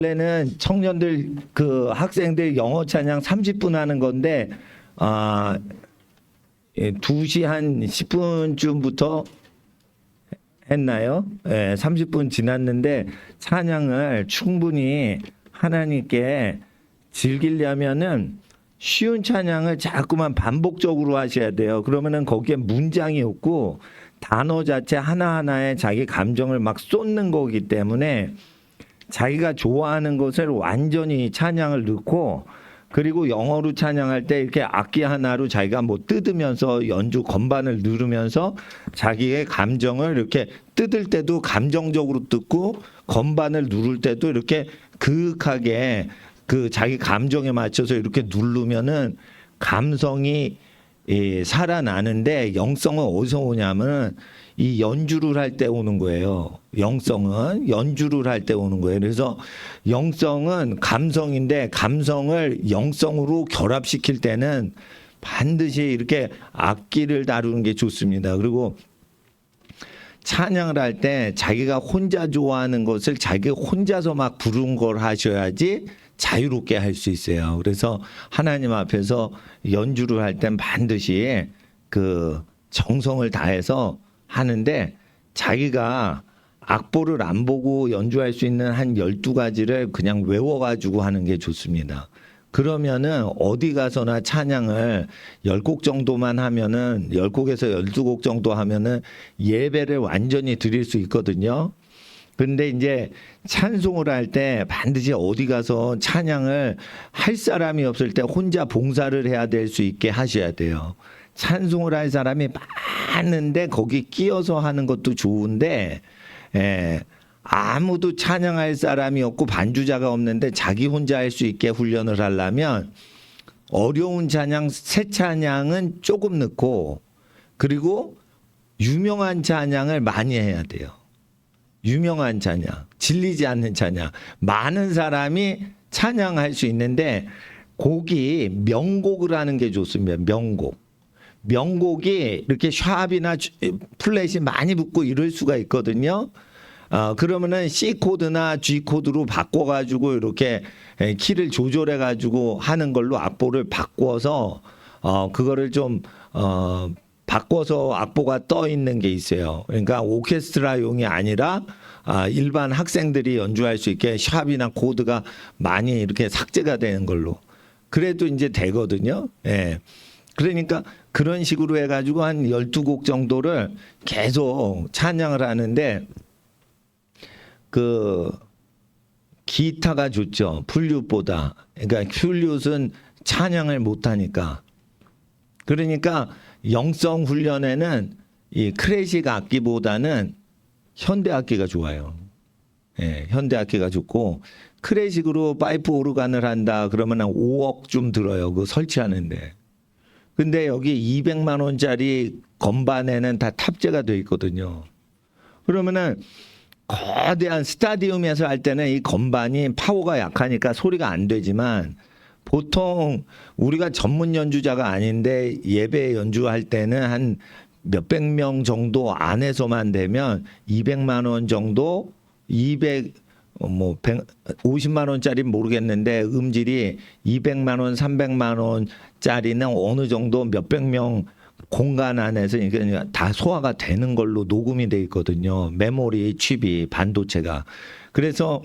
원래는 청년들 그 학생들 영어 찬양 30분 하는 건데 2시 한 10분쯤부터 했나요? 30분 지났는데 찬양을 충분히 하나님께 즐기려면은 쉬운 찬양을 자꾸만 반복적으로 하셔야 돼요. 그러면은 거기에 문장이 없고 단어 자체 하나하나에 자기 감정을 막 쏟는 거기 때문에 자기가 좋아하는 것을 완전히 찬양을 넣고, 그리고 영어로 찬양할 때 이렇게 악기 하나로 자기가 뭐 뜯으면서 연주 건반을 누르면서 자기의 감정을 이렇게 뜯을 때도 감정적으로 뜯고 건반을 누를 때도 이렇게 그윽하게 그 자기 감정에 맞춰서 이렇게 누르면은 감성이 살아나는데, 영성은 어디서 오냐면 이 연주를 할 때 오는 거예요. 영성은 연주를 할 때 오는 거예요. 그래서 영성은 감성인데 감성을 영성으로 결합시킬 때는 반드시 이렇게 악기를 다루는 게 좋습니다. 그리고 찬양을 할 때 자기가 혼자 좋아하는 것을 자기 혼자서 막 부른 걸 하셔야지 자유롭게 할 수 있어요. 그래서 하나님 앞에서 연주를 할 땐 반드시 그 정성을 다해서 하는데, 자기가 악보를 안 보고 연주할 수 있는 한 12가지를 그냥 외워가지고 하는 게 좋습니다. 그러면은 어디 가서나 찬양을 10곡 정도만 하면은 10곡에서 12곡 정도 하면은 예배를 완전히 드릴 수 있거든요. 근데 이제 찬송을 할 때 반드시 어디 가서 찬양을 할 사람이 없을 때 혼자 봉사를 해야 될 수 있게 하셔야 돼요. 찬송을 할 사람이 많은데 거기 끼어서 하는 것도 좋은데, 아무도 찬양할 사람이 없고 반주자가 없는데 자기 혼자 할 수 있게 훈련을 하려면 어려운 찬양, 새 찬양은 조금 넣고, 그리고 유명한 찬양을 많이 해야 돼요. 유명한 찬양, 질리지 않는 찬양, 많은 사람이 찬양할 수 있는데 곡이 명곡을 하는 게 좋습니다. 명곡이 이렇게 샵이나 플랫이 많이 붙고 이럴 수가 있거든요. 그러면은 C 코드나 G 코드로 바꿔가지고 이렇게 키를 조절해가지고 하는 걸로 악보를 바꿔서 그거를 좀 바꿔서 악보가 떠 있는 게 있어요. 그러니까 오케스트라용이 아니라 일반 학생들이 연주할 수 있게 샵이나 코드가 많이 이렇게 삭제가 되는 걸로. 그래도 이제 되거든요. 예. 그러니까 그런 식으로 해가지고 한 12곡 정도를 계속 찬양을 하는데, 그 기타가 좋죠. 플룻보다. 그러니까 플룻은 찬양을 못하니까. 그러니까 영성 훈련에는 이 클래식 악기보다는 현대 악기가 좋아요. 예, 현대 악기가 좋고, 클래식으로 파이프 오르간을 한다 그러면 한 5억 좀 들어요. 그거 설치하는데. 근데 여기 200만 원짜리 건반에는 다 탑재가 돼 있거든요. 그러면은 거대한 스타디움에서 할 때는 이 건반이 파워가 약하니까 소리가 안 되지만, 보통 우리가 전문 연주자가 아닌데 예배 연주할 때는 한 몇백 명 정도 안에서만 되면 200만 원 정도, 50만 원짜리 모르겠는데 음질이 200만 원, 300만 원짜리는 어느 정도 몇백 명 공간 안에서 다 소화가 되는 걸로 녹음이 돼 있거든요. 메모리 칩이, 반도체가. 그래서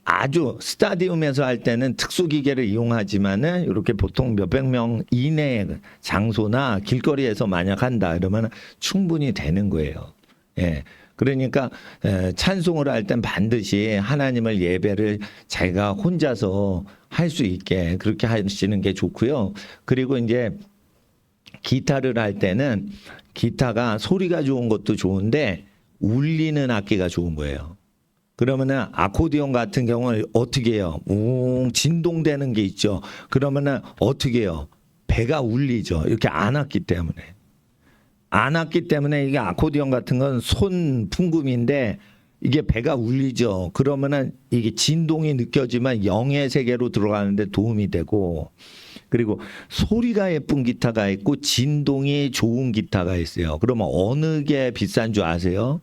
아주 스타디움에서 할 때는 특수기계를 이용하지만은 이렇게 보통 몇백 명 이내의 장소나 길거리에서 만약 한다 이러면 충분히 되는 거예요. 예. 그러니까 찬송을 할 땐 반드시 하나님을 예배를 자기가 혼자서 할 수 있게 그렇게 하시는 게 좋고요. 그리고 이제 기타를 할 때는 기타가 소리가 좋은 것도 좋은데 울리는 악기가 좋은 거예요. 그러면은 아코디언 같은 경우는 어떻게 해요? 진동되는 게 있죠. 그러면은 어떻게 해요? 배가 울리죠. 이렇게 안 왔기 때문에. 안 왔기 때문에 이게 아코디언 같은 건 손 풍금인데 이게 배가 울리죠. 그러면은 이게 진동이 느껴지면 영의 세계로 들어가는데 도움이 되고, 그리고 소리가 예쁜 기타가 있고 진동이 좋은 기타가 있어요. 그러면 어느 게 비싼 줄 아세요?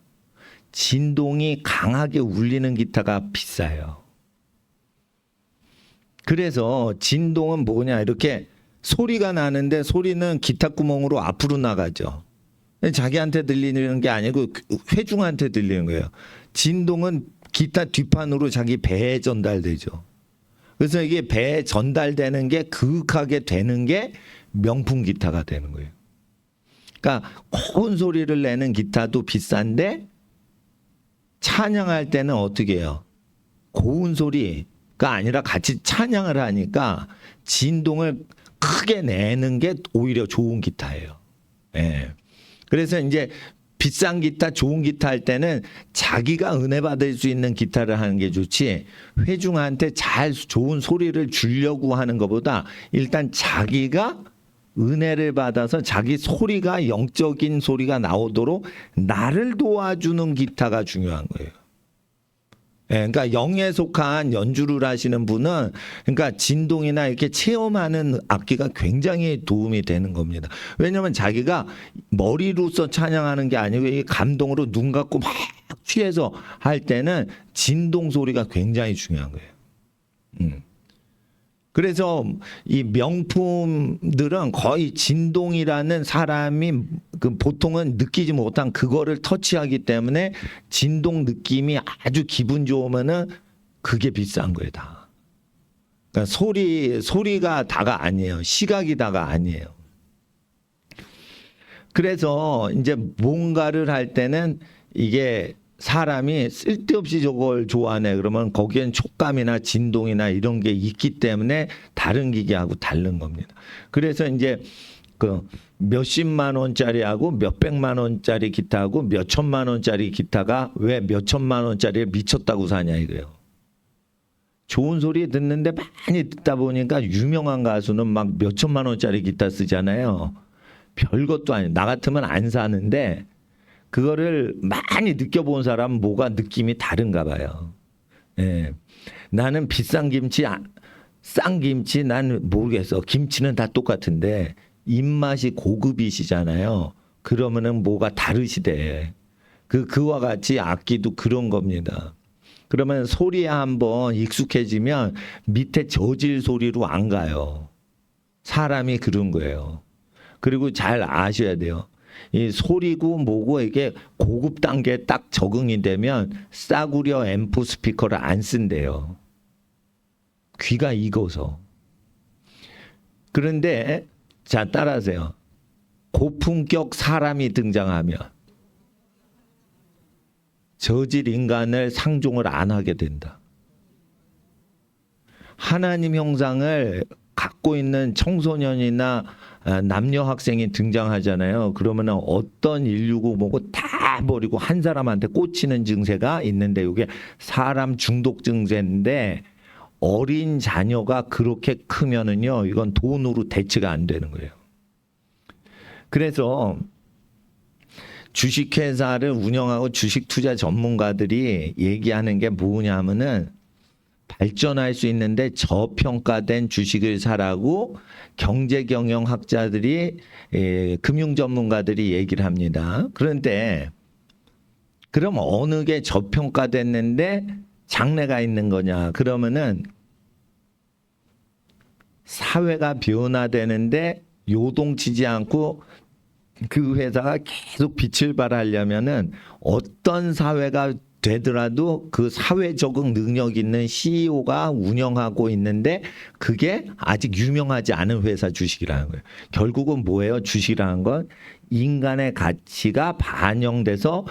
진동이 강하게 울리는 기타가 비싸요. 그래서 진동은 뭐냐, 이렇게 소리가 나는데 소리는 기타 구멍으로 앞으로 나가죠. 자기한테 들리는 게 아니고 회중한테 들리는 거예요. 진동은 기타 뒷판으로 자기 배에 전달되죠. 그래서 이게 배에 전달되는 게 그윽하게 되는 게 명품 기타가 되는 거예요. 그러니까 고운 소리를 내는 기타도 비싼데 찬양할 때는 어떻게 해요? 고운 소리가 아니라 같이 찬양을 하니까 진동을 크게 내는 게 오히려 좋은 기타예요. 예. 그래서 이제 비싼 기타, 좋은 기타 할 때는 자기가 은혜 받을 수 있는 기타를 하는 게 좋지, 회중한테 잘 좋은 소리를 주려고 하는 것보다 일단 자기가 은혜를 받아서 자기 소리가 영적인 소리가 나오도록 나를 도와주는 기타가 중요한 거예요. 예, 그러니까 영에 속한 연주를 하시는 분은 그러니까 진동이나 이렇게 체험하는 악기가 굉장히 도움이 되는 겁니다. 왜냐하면 자기가 머리로서 찬양하는 게 아니고 이 감동으로 눈 감고 막 취해서 할 때는 진동 소리가 굉장히 중요한 거예요. 그래서 이 명품들은 거의 진동이라는 사람이 그 보통은 느끼지 못한 그거를 터치하기 때문에 진동 느낌이 아주 기분 좋으면은 그게 비싼 거예요, 다. 그러니까 소리가 다가 아니에요. 시각이 다가 아니에요. 그래서 이제 뭔가를 할 때는 이게 사람이 쓸데없이 저걸 좋아하네 그러면 거기엔 촉감이나 진동이나 이런 게 있기 때문에 다른 기계하고 다른 겁니다. 그래서 이제 그 몇십만 원짜리하고 몇백만 원짜리 기타하고 몇천만 원짜리 기타가 왜 몇천만 원짜리에 미쳤다고 사냐 이거예요. 좋은 소리 듣는데 많이 듣다 보니까 유명한 가수는 막 몇천만 원짜리 기타 쓰잖아요. 별것도 아니에요. 나 같으면 안 사는데 그거를 많이 느껴본 사람은 뭐가 느낌이 다른가 봐요. 예. 나는 비싼 김치, 싼 김치 난 모르겠어. 김치는 다 똑같은데 입맛이 고급이시잖아요. 그러면은 뭐가 다르시대. 그와 같이 악기도 그런 겁니다. 그러면 소리에 한번 익숙해지면 밑에 저질 소리로 안 가요. 사람이 그런 거예요. 그리고 잘 아셔야 돼요. 이 소리고 뭐고 이게 고급 단계에 딱 적응이 되면 싸구려 앰프 스피커를 안 쓴대요. 귀가 익어서. 그런데 자 따라하세요. 고품격 사람이 등장하면 저질 인간을 상종을 안 하게 된다. 하나님 형상을 갖고 있는 청소년이나 남녀 학생이 등장하잖아요. 그러면 어떤 인류고 뭐고 다 버리고 한 사람한테 꽂히는 증세가 있는데 이게 사람 중독 증세인데 어린 자녀가 그렇게 크면은요 이건 돈으로 대체가 안 되는 거예요. 그래서 주식회사를 운영하고 주식 투자 전문가들이 얘기하는 게 뭐냐 하면은 발전할 수 있는데 저평가된 주식을 사라고 경제경영학자들이 금융 전문가들이 얘기를 합니다. 그런데 그럼 어느 게 저평가됐는데 장래가 있는 거냐? 그러면은 사회가 변화되는데 요동치지 않고 그 회사가 계속 빛을 발하려면은 어떤 사회가 되더라도 그 사회 적응 능력 있는 CEO가 운영하고 있는데 그게 아직 유명하지 않은 회사 주식이라는 거예요. 결국은 뭐예요? 주식이라는 건 인간의 가치가 반영돼서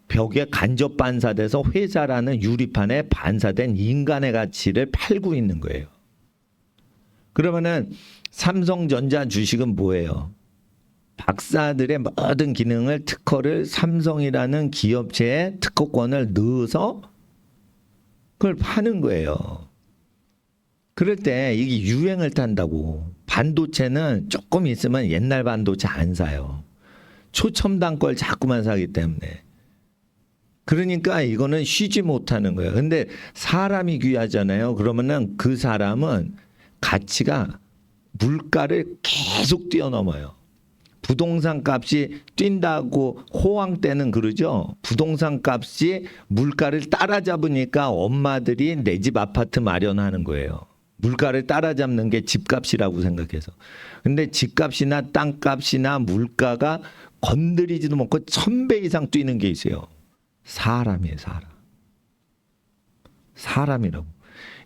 벽에 간접 반사돼서 회사라는 유리판에 반사된 인간의 가치를 팔고 있는 거예요. 그러면은 삼성전자 주식은 뭐예요? 박사들의 모든 기능을 특허를 삼성이라는 기업체에 특허권을 넣어서 그걸 파는 거예요. 그럴 때 이게 유행을 탄다고. 반도체는 조금 있으면 옛날 반도체 안 사요. 초첨단 걸 자꾸만 사기 때문에. 그러니까 이거는 쉬지 못하는 거예요. 근데 사람이 귀하잖아요. 그러면은 그 사람은 가치가 물가를 계속 뛰어넘어요. 부동산 값이 뛴다고 호황 때는 그러죠. 부동산 값이 물가를 따라잡으니까 엄마들이 내 집 아파트 마련하는 거예요. 물가를 따라잡는 게 집값이라고 생각해서. 근데 집값이나 땅값이나 물가가 건드리지도 못하고 1000배 이상 뛰는 게 있어요. 사람이에요, 사람. 사람이라고.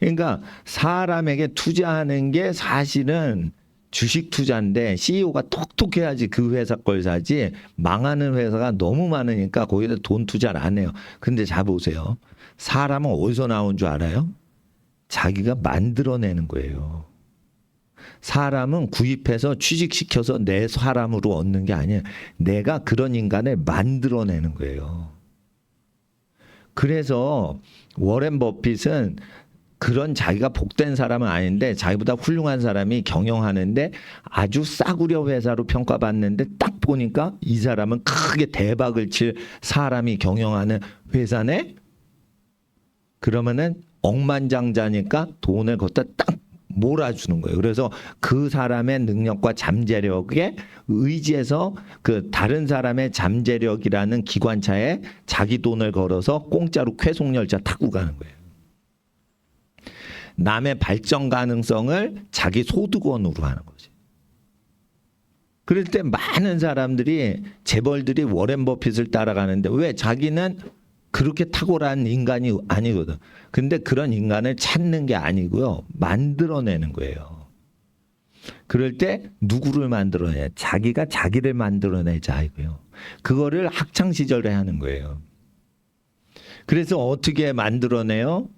그러니까 사람에게 투자하는 게 사실은 주식 투자인데 CEO가 똑똑해야지 그 회사 걸 사지, 망하는 회사가 너무 많으니까 거기다 돈 투자를 안 해요. 근데 잘 보세요. 사람은 어디서 나온 줄 알아요? 자기가 만들어내는 거예요. 사람은 구입해서 취직시켜서 내 사람으로 얻는 게 아니에요. 내가 그런 인간을 만들어내는 거예요. 그래서 워렌 버핏은 그런 자기가 복된 사람은 아닌데 자기보다 훌륭한 사람이 경영하는데 아주 싸구려 회사로 평가받는데 딱 보니까 이 사람은 크게 대박을 칠 사람이 경영하는 회사네? 그러면은 억만장자니까 돈을 걷다 딱 몰아주는 거예요. 그래서 그 사람의 능력과 잠재력에 의지해서 그 다른 사람의 잠재력이라는 기관차에 자기 돈을 걸어서 공짜로 쾌속열차 타고 가는 거예요. 남의 발전 가능성을 자기 소득원으로 하는 거지. 그럴 때 많은 사람들이 재벌들이 워렌 버핏을 따라가는데 왜? 자기는 그렇게 탁월한 인간이 아니거든. 근데 그런 인간을 찾는 게 아니고요. 만들어내는 거예요. 그럴 때 누구를 만들어내? 자기가 자기를 만들어내자 이거예요. 그거를 학창 시절에 하는 거예요. 그래서 어떻게 만들어내요?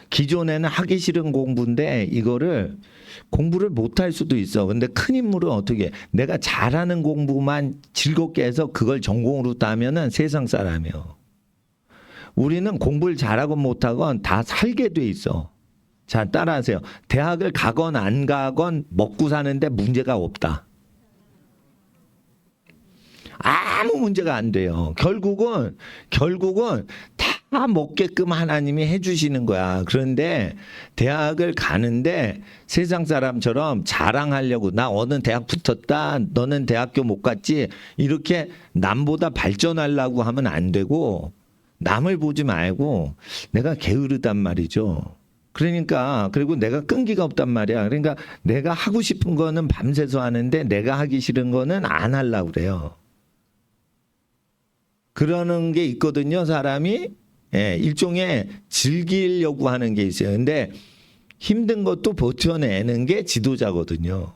기존에는 하기 싫은 공부인데 이거를 공부를 못할 수도 있어. 근데 큰 인물은 어떻게 해? 내가 잘하는 공부만 즐겁게 해서 그걸 전공으로 따면은 세상 사람이에요. 우리는 공부를 잘하건 못하건 다 살게 돼 있어. 자, 따라하세요. 대학을 가건 안 가건 먹고 사는데 문제가 없다. 아무 문제가 안 돼요. 결국은 다 먹게끔 하나님이 해주시는 거야. 그런데 대학을 가는데 세상 사람처럼 자랑하려고 나 어느 대학 붙었다, 너는 대학교 못 갔지, 이렇게 남보다 발전하려고 하면 안 되고 남을 보지 말고 내가 게으르단 말이죠. 그러니까 그리고 내가 끈기가 없단 말이야. 그러니까 내가 하고 싶은 거는 밤새서 하는데 내가 하기 싫은 거는 안 하려고 그래요. 그러는 게 있거든요. 사람이 일종의 즐기려고 하는 게 있어요. 근데 힘든 것도 버텨내는 게 지도자거든요.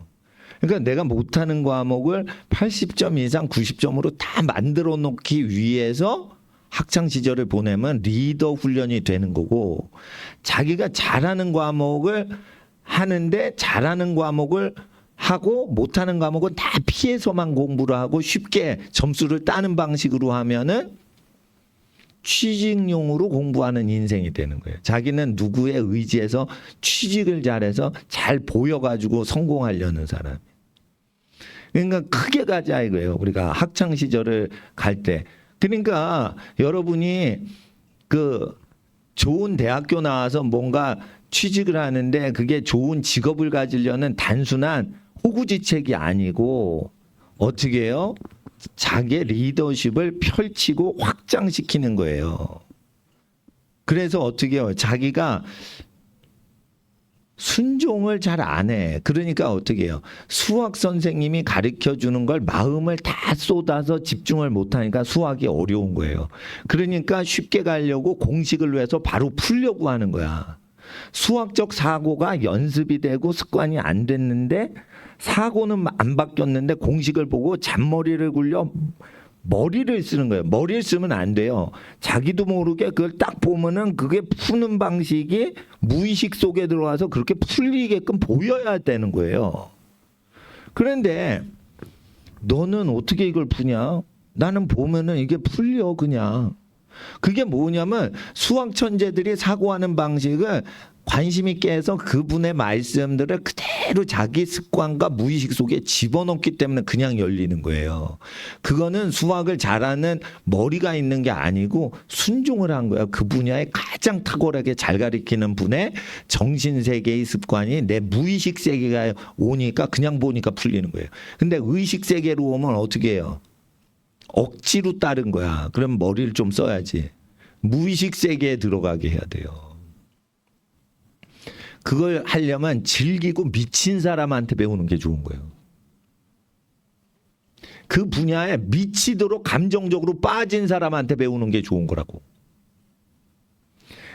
그러니까 내가 못하는 과목을 80점 이상 90점으로 다 만들어 놓기 위해서 학창 시절을 보내면 리더 훈련이 되는 거고, 자기가 잘하는 과목을 하는데 잘하는 과목을 하고 못하는 과목은 다 피해서만 공부를 하고 쉽게 점수를 따는 방식으로 하면은 취직용으로 공부하는 인생이 되는 거예요. 자기는 누구에 의지해서 취직을 잘해서 잘 보여가지고 성공하려는 사람. 그러니까 크게 가자 이거예요. 우리가 학창 시절을 갈 때. 그러니까 여러분이 그 좋은 대학교 나와서 뭔가 취직을 하는데 그게 좋은 직업을 가지려는 단순한 호구지책이 아니고 어떻게 해요? 자기의 리더십을 펼치고 확장시키는 거예요. 그래서 어떻게 해요? 자기가 순종을 잘 안 해. 그러니까 어떻게 해요? 수학 선생님이 가르쳐 주는 걸 마음을 다 쏟아서 집중을 못 하니까 수학이 어려운 거예요. 그러니까 쉽게 가려고 공식을 위해서 바로 풀려고 하는 거야. 수학적 사고가 연습이 되고 습관이 안 됐는데 사고는 안 바뀌었는데 공식을 보고 잔머리를 굴려 머리를 쓰는 거예요. 머리를 쓰면 안 돼요. 자기도 모르게 그걸 딱 보면은 그게 푸는 방식이 무의식 속에 들어와서 그렇게 풀리게끔 보여야 되는 거예요. 그런데 너는 어떻게 이걸 푸냐? 나는 보면은 이게 풀려 그냥. 그게 뭐냐면 수학 천재들이 사고하는 방식을 관심 있게 해서 그분의 말씀들을 그대로 자기 습관과 무의식 속에 집어넣기 때문에 그냥 열리는 거예요. 그거는 수학을 잘하는 머리가 있는 게 아니고 순종을 한 거예요. 그 분야에 가장 탁월하게 잘 가리키는 분의 정신세계의 습관이 내 무의식 세계가 오니까 그냥 보니까 풀리는 거예요. 근데 의식 세계로 오면 어떻게 해요? 억지로 따른 거야. 그럼 머리를 좀 써야지. 무의식 세계에 들어가게 해야 돼요. 그걸 하려면 즐기고 미친 사람한테 배우는 게 좋은 거예요. 그 분야에 미치도록 감정적으로 빠진 사람한테 배우는 게 좋은 거라고.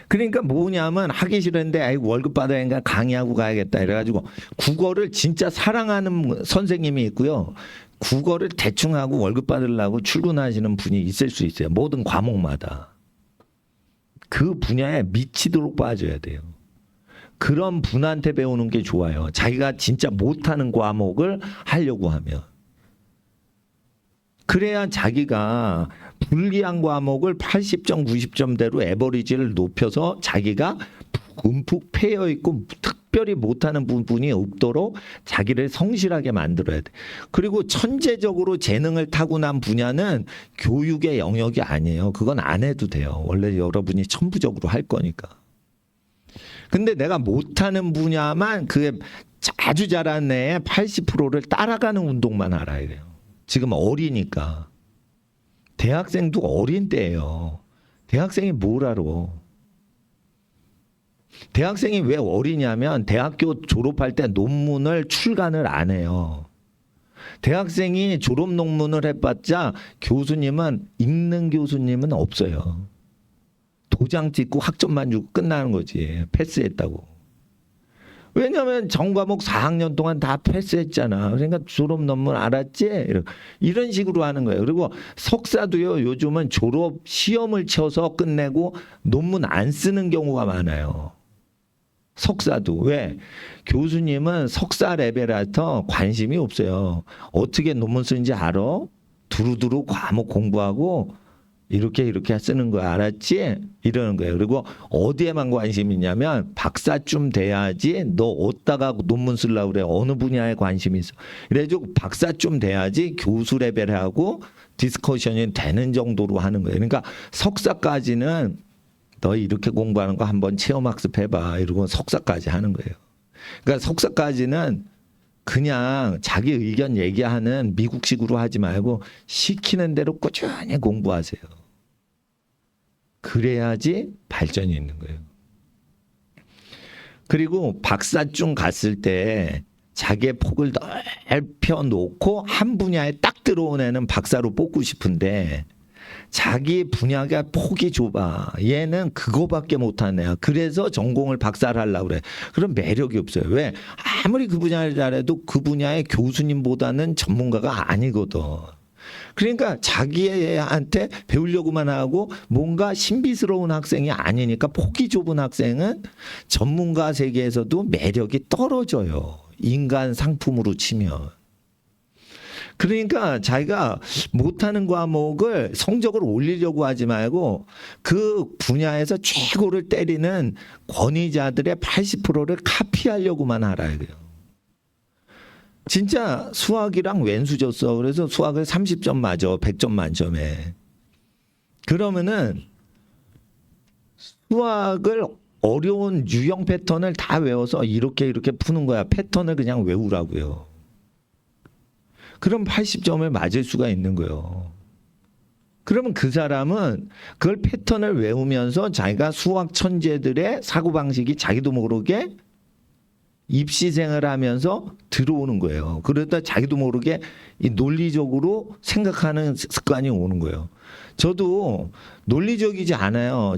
그러니까 뭐냐면 하기 싫은데 아이고 월급 받아야니까 강의하고 가야겠다 이래가지고 국어를 진짜 사랑하는 선생님이 있고요. 국어를 대충 하고 월급 받으려고 출근하시는 분이 있을 수 있어요. 모든 과목마다. 그 분야에 미치도록 빠져야 돼요. 그런 분한테 배우는 게 좋아요. 자기가 진짜 못하는 과목을 하려고 하면. 그래야 자기가 불리한 과목을 80점, 90점대로 에버리지를 높여서 자기가 움푹 패여 있고 특별히 못하는 부분이 없도록 자기를 성실하게 만들어야 돼. 그리고 천재적으로 재능을 타고난 분야는 교육의 영역이 아니에요. 그건 안 해도 돼요. 원래 여러분이 천부적으로 할 거니까. 근데 내가 못하는 분야만 그게 아주 잘하는 애의 80%를 따라가는 운동만 알아야 돼요. 지금 어리니까. 대학생도 어린 때예요. 대학생이 뭘 알아? 대학생이 왜 어리냐면 대학교 졸업할 때 논문을 출간을 안 해요. 대학생이 졸업 논문을 해봤자 교수님은 읽는 교수님은 없어요. 도장 찍고 학점만 주고 끝나는 거지. 패스했다고. 왜냐하면 전과목 4학년 동안 다 패스했잖아. 그러니까 졸업 논문 알았지? 이런 식으로 하는 거예요. 그리고 석사도요. 요즘은 졸업 시험을 쳐서 끝내고 논문 안 쓰는 경우가 많아요. 석사도. 왜? 교수님은 석사 레벨에서 관심이 없어요. 어떻게 논문 쓰는지 알아? 두루두루 과목 공부하고 이렇게 쓰는 거 알았지? 이러는 거예요. 그리고 어디에만 관심이 있냐면 박사쯤 돼야지 너 어디다가 논문 쓰려고 그래. 어느 분야에 관심이 있어. 그래가지고 박사쯤 돼야지 교수 레벨에 하고 디스커션이 되는 정도로 하는 거예요. 그러니까 석사까지는 너 이렇게 공부하는 거 한번 체험학습해봐. 이러고 석사까지 하는 거예요. 그러니까 석사까지는 그냥 자기 의견 얘기하는 미국식으로 하지 말고 시키는 대로 꾸준히 공부하세요. 그래야지 발전이 있는 거예요. 그리고 박사쯤 갔을 때 자기의 폭을 넓혀 놓고 한 분야에 딱 들어온 애는 박사로 뽑고 싶은데 자기 분야가 폭이 좁아. 얘는 그거밖에 못하는 애야. 그래서 전공을 박사를 하려고 그래. 그럼 매력이 없어요. 왜? 아무리 그 분야를 잘해도 그 분야의 교수님보다는 전문가가 아니거든. 그러니까 자기한테 배우려고만 하고 뭔가 신비스러운 학생이 아니니까 폭이 좁은 학생은 전문가 세계에서도 매력이 떨어져요. 인간 상품으로 치면. 그러니까 자기가 못하는 과목을 성적을 올리려고 하지 말고 그 분야에서 최고를 때리는 권위자들의 80%를 카피하려고만 알아야 돼요. 진짜 수학이랑 왼수 줬어. 그래서 수학을 30점 맞아. 100점 만점에. 그러면은 수학을 어려운 유형 패턴을 다 외워서 이렇게 푸는 거야. 패턴을 그냥 외우라고요. 그럼 80점을 맞을 수가 있는 거예요. 그러면 그 사람은 그걸 패턴을 외우면서 자기가 수학 천재들의 사고방식이 자기도 모르게 입시생을 하면서 들어오는 거예요. 그러다 자기도 모르게 이 논리적으로 생각하는 습관이 오는 거예요. 저도 논리적이지 않아요.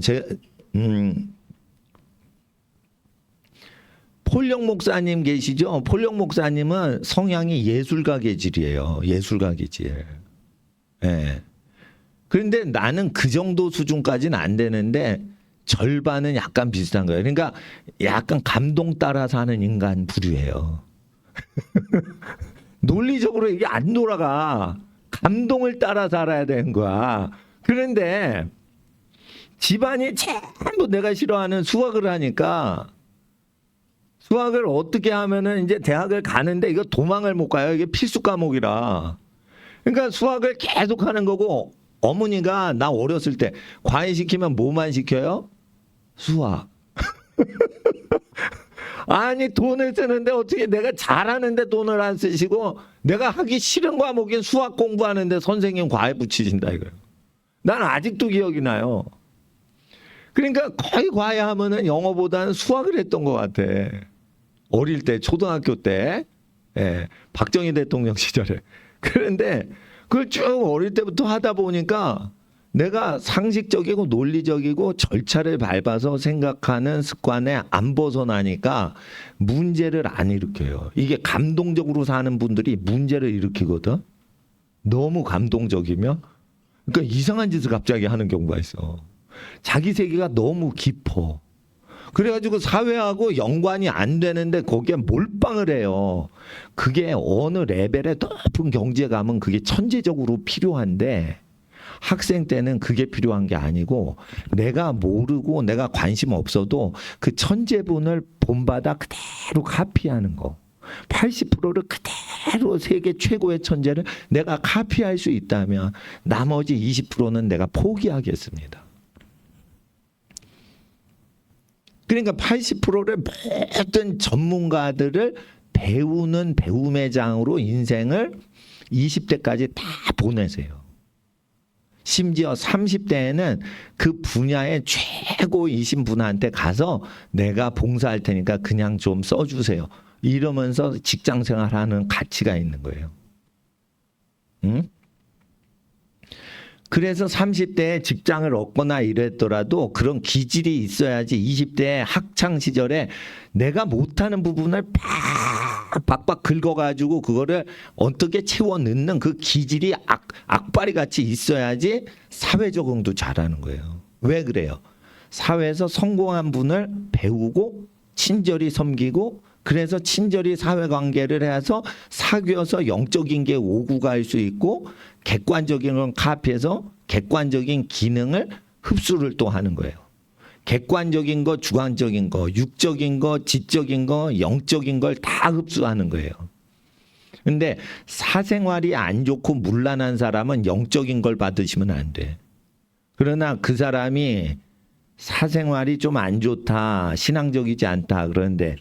폴령 목사님 계시죠? 폴령 목사님은 성향이 예술가 계질이에요. 예술가 계질. 예. 그런데 나는 그 정도 수준까지는 안 되는데 절반은 약간 비슷한 거예요. 그러니까 약간 감동 따라 사는 인간 부류예요. 논리적으로 이게 안 돌아가. 감동을 따라 살아야 되는 거야. 그런데 집안이 전부 내가 싫어하는 수학을 하니까 수학을 어떻게 하면은 이제 대학을 가는데 이거 도망을 못 가요. 이게 필수 과목이라. 그러니까 수학을 계속 하는 거고 어머니가 나 어렸을 때 과외 시키면 뭐만 시켜요? 수학. 아니 돈을 쓰는데 어떻게 내가 잘하는데 돈을 안 쓰시고 내가 하기 싫은 과목인 수학 공부하는데 선생님 과외 붙이신다 이거예요. 난 아직도 기억이 나요. 그러니까 거의 과외하면은 영어보다는 수학을 했던 것 같아. 어릴 때 초등학교 때, 예, 박정희 대통령 시절에. 그런데 그걸 쭉 어릴 때부터 하다 보니까 내가 상식적이고 논리적이고 절차를 밟아서 생각하는 습관에 안 벗어나니까 문제를 안 일으켜요. 이게 감동적으로 사는 분들이 문제를 일으키거든. 너무 감동적이면. 그러니까 이상한 짓을 갑자기 하는 경우가 있어. 자기 세계가 너무 깊어. 그래가지고 사회하고 연관이 안 되는데 거기에 몰빵을 해요. 그게 어느 레벨의 높은 경제감은 그게 천재적으로 필요한데 학생 때는 그게 필요한 게 아니고 내가 모르고 내가 관심 없어도 그 천재분을 본받아 그대로 카피하는 거. 80%를 그대로 세계 최고의 천재를 내가 카피할 수 있다면 나머지 20%는 내가 포기하겠습니다. 그러니까 80%를 모든 전문가들을 배우는 배움의 장으로 인생을 20대까지 다 보내세요. 심지어 30대에는 그 분야의 최고이신 분한테 가서 내가 봉사할 테니까 그냥 좀 써주세요. 이러면서 직장 생활하는 가치가 있는 거예요. 응? 그래서 30대에 직장을 얻거나 이랬더라도 그런 기질이 있어야지 20대 학창 시절에 내가 못하는 부분을 박박 긁어가지고 그거를 어떻게 채워 넣는 그 기질이 악바리 같이 있어야지 사회 적응도 잘하는 거예요. 왜 그래요? 사회에서 성공한 분을 배우고 친절히 섬기고 그래서 친절히 사회관계를 해서 사귀어서 영적인 게 오고 갈 수 있고 객관적인 건 카피해서 객관적인 기능을 흡수를 또 하는 거예요. 객관적인 거, 주관적인 거, 육적인 거, 지적인 거, 영적인 걸 다 흡수하는 거예요. 근데 사생활이 안 좋고 문란한 사람은 영적인 걸 받으시면 안 돼. 그러나 그 사람이 사생활이 좀 안 좋다, 신앙적이지 않다 그러는데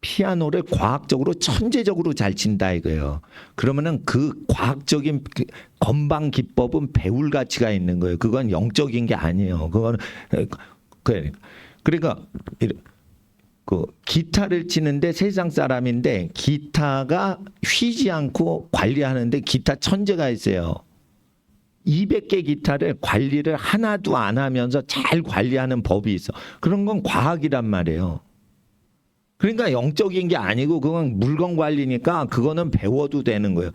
피아노를 과학적으로 천재적으로 잘 친다 이거예요. 그러면은 그 과학적인 건방 기법은 배울 가치가 있는 거예요. 그건 영적인 게 아니에요. 그건 그러니까 그 기타를 치는데 세상 사람인데 기타가 휘지 않고 관리하는데 기타 천재가 있어요. 200개 기타를 관리를 하나도 안 하면서 잘 관리하는 법이 있어. 그런 건 과학이란 말이에요. 그러니까 영적인 게 아니고 그건 물건 관리니까 그거는 배워도 되는 거예요.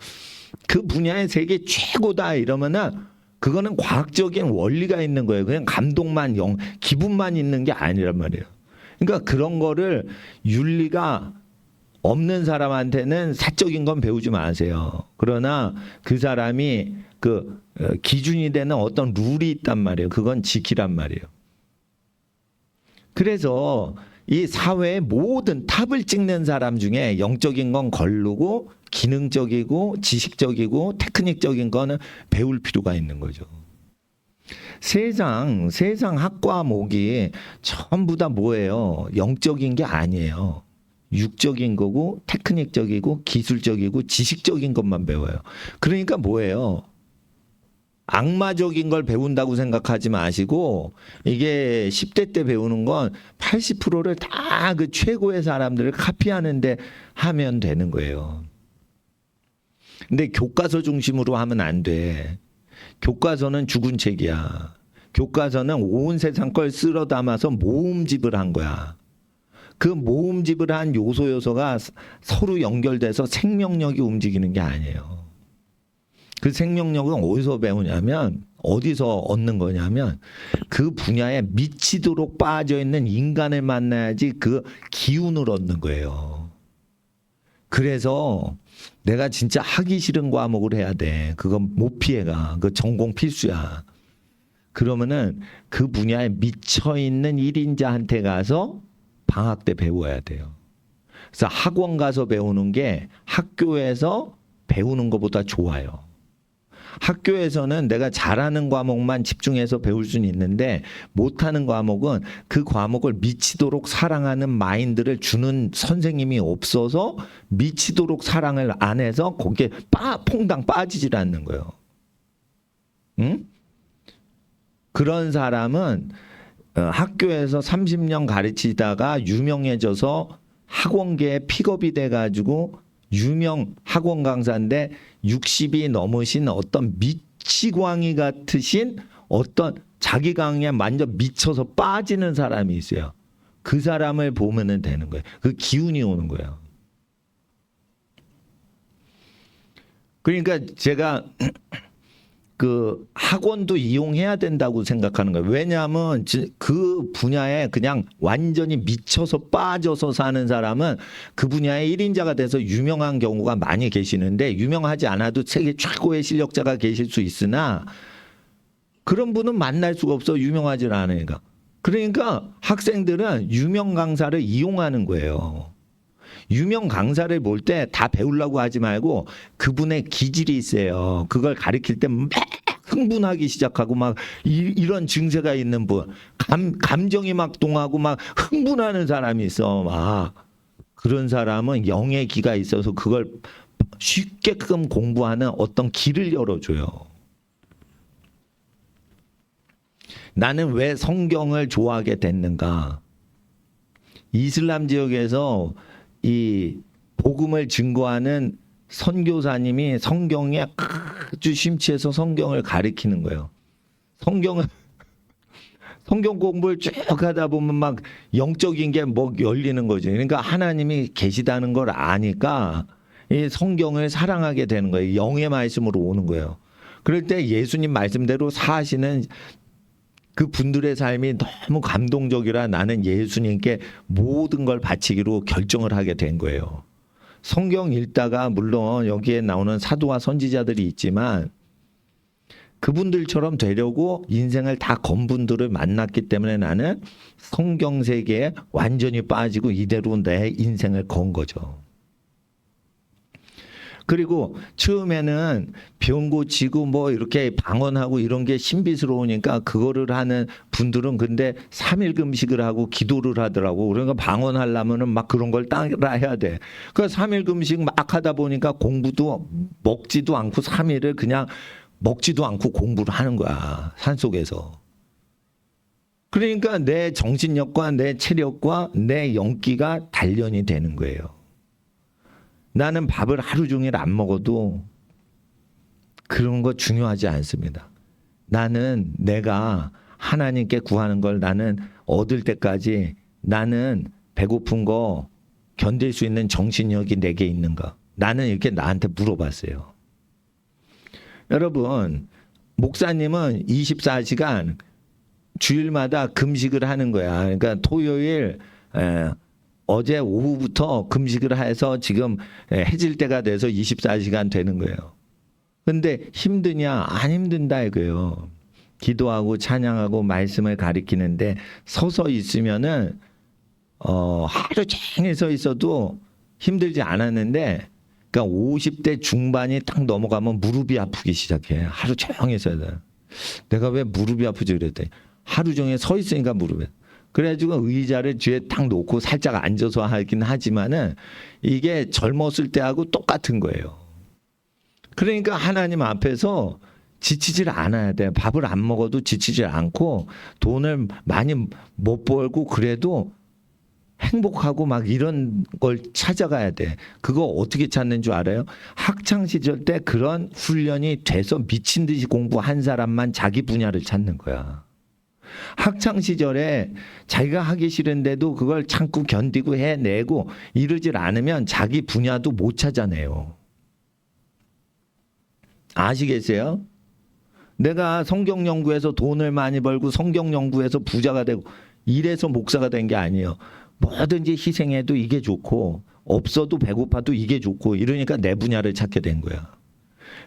그 분야의 세계 최고다 이러면은 그거는 과학적인 원리가 있는 거예요. 그냥 감동만 기분만 있는 게 아니란 말이에요. 그러니까 그런 거를 윤리가 없는 사람한테는 사적인 건 배우지 마세요. 그러나 그 사람이 그 기준이 되는 어떤 룰이 있단 말이에요. 그건 지키란 말이에요. 그래서 이 사회의 모든 탑을 찍는 사람 중에 영적인 건 거르고 기능적이고 지식적이고 테크닉적인 거는 배울 필요가 있는 거죠. 세상 학과목이 전부 다 뭐예요? 영적인 게 아니에요. 육적인 거고 테크닉적이고 기술적이고 지식적인 것만 배워요. 그러니까 뭐예요? 악마적인 걸 배운다고 생각하지 마시고 이게 10대 때 배우는 건 80%를 다 그 최고의 사람들을 카피하는데 하면 되는 거예요. 근데 교과서 중심으로 하면 안 돼. 교과서는 죽은 책이야. 교과서는 온 세상 걸 쓸어 담아서 모음집을 한 거야. 그 모음집을 한 요소가 서로 연결돼서 생명력이 움직이는 게 아니에요. 그 생명력은 어디서 배우냐면 어디서 얻는 거냐면 그 분야에 미치도록 빠져있는 인간을 만나야지 그 기운을 얻는 거예요. 그래서 내가 진짜 하기 싫은 과목을 해야 돼. 그건 못 피해가. 그 전공 필수야. 그러면은 그 분야에 미쳐있는 1인자한테 가서 방학 때 배워야 돼요. 그래서 학원 가서 배우는 게 학교에서 배우는 것보다 좋아요. 학교에서는 내가 잘하는 과목만 집중해서 배울 수는 있는데 못하는 과목은 그 과목을 미치도록 사랑하는 마인드를 주는 선생님이 없어서 미치도록 사랑을 안 해서 거기에 퐁당 빠지질 않는 거예요. 응? 그런 사람은 학교에서 30년 가르치다가 유명해져서 학원계에 픽업이 돼가지고 유명 학원 강사인데 60이 넘으신 어떤 미치광이 같으신 어떤 자기 강의에 완전 미쳐서 빠지는 사람이 있어요. 그 사람을 보면은 되는 거예요. 그 기운이 오는 거예요. 그러니까 제가 그 학원도 이용해야 된다고 생각하는 거예요. 왜냐하면 그 분야에 그냥 완전히 미쳐서 빠져서 사는 사람은 그 분야의 1인자가 돼서 유명한 경우가 많이 계시는데 유명하지 않아도 세계 최고의 실력자가 계실 수 있으나 그런 분은 만날 수가 없어. 유명하지 않으니까. 그러니까 학생들은 유명 강사를 이용하는 거예요. 유명 강사를 볼 때 다 배우려고 하지 말고 그분의 기질이 있어요. 그걸 가르칠 때 막 흥분하기 시작하고 막 이런 증세가 있는 분, 감정이 막 동하고 막 흥분하는 사람이 있어. 막 그런 사람은 영의 기가 있어서 그걸 쉽게끔 공부하는 어떤 길을 열어줘요. 나는 왜 성경을 좋아하게 됐는가? 이슬람 지역에서 이 복음을 증거하는 선교사님이 성경에 아주 심취해서 성경을 가리키는 거예요. 성경 공부를 쭉 하다 보면 막 영적인 게 뭐 열리는 거죠. 그러니까 하나님이 계시다는 걸 아니까 이 성경을 사랑하게 되는 거예요. 영의 말씀으로 오는 거예요. 그럴 때 예수님 말씀대로 사시는 그 분들의 삶이 너무 감동적이라 나는 예수님께 모든 걸 바치기로 결정을 하게 된 거예요. 성경 읽다가 물론 여기에 나오는 사도와 선지자들이 있지만 그분들처럼 되려고 인생을 다 건 분들을 만났기 때문에 나는 성경 세계에 완전히 빠지고 이대로 내 인생을 건 거죠. 그리고 처음에는 병 고치고 뭐 이렇게 방언하고 이런 게 신비스러우니까 그거를 하는 분들은 근데 3일 금식을 하고 기도를 하더라고. 그러니까 방언하려면은 막 그런 걸 따라 해야 돼. 그러니까 3일 금식 막 하다 보니까 공부도 먹지도 않고 3일을 그냥 먹지도 않고 공부를 하는 거야. 산속에서. 그러니까 내 정신력과 내 체력과 내 영기가 단련이 되는 거예요. 나는 밥을 하루 종일 안 먹어도 그런 거 중요하지 않습니다. 나는 내가 하나님께 구하는 걸 나는 얻을 때까지 나는 배고픈 거 견딜 수 있는 정신력이 내게 있는가? 나는 이렇게 나한테 물어봤어요. 여러분, 목사님은 24시간 주일마다 금식을 하는 거야. 그러니까 토요일 어제 오후부터 금식을 해서 지금 해질 때가 돼서 24시간 되는 거예요. 근데 힘드냐? 안 힘든다 이거예요. 기도하고 찬양하고 말씀을 가리키는데 서서 있으면은 하루 종일 서 있어도 힘들지 않았는데 그러니까 50대 중반이 딱 넘어가면 무릎이 아프기 시작해. 하루 종일 서야 돼. 내가 왜 무릎이 아프지 그랬더니 하루 종일 서 있으니까 무릎에. 그래가지고 의자를 뒤에 딱 놓고 살짝 앉아서 하긴 하지만은 이게 젊었을 때하고 똑같은 거예요. 그러니까 하나님 앞에서 지치질 않아야 돼. 밥을 안 먹어도 지치질 않고 돈을 많이 못 벌고 그래도 행복하고 막 이런 걸 찾아가야 돼. 그거 어떻게 찾는 줄 알아요? 학창 시절 때 그런 훈련이 돼서 미친 듯이 공부한 사람만 자기 분야를 찾는 거야. 학창 시절에 자기가 하기 싫은데도 그걸 참고 견디고 해내고 이러질 않으면 자기 분야도 못 찾아내요. 아시겠어요? 내가 성경 연구에서 돈을 많이 벌고 성경 연구에서 부자가 되고 이래서 목사가 된 게 아니에요. 뭐든지 희생해도 이게 좋고 없어도 배고파도 이게 좋고 이러니까 내 분야를 찾게 된 거야.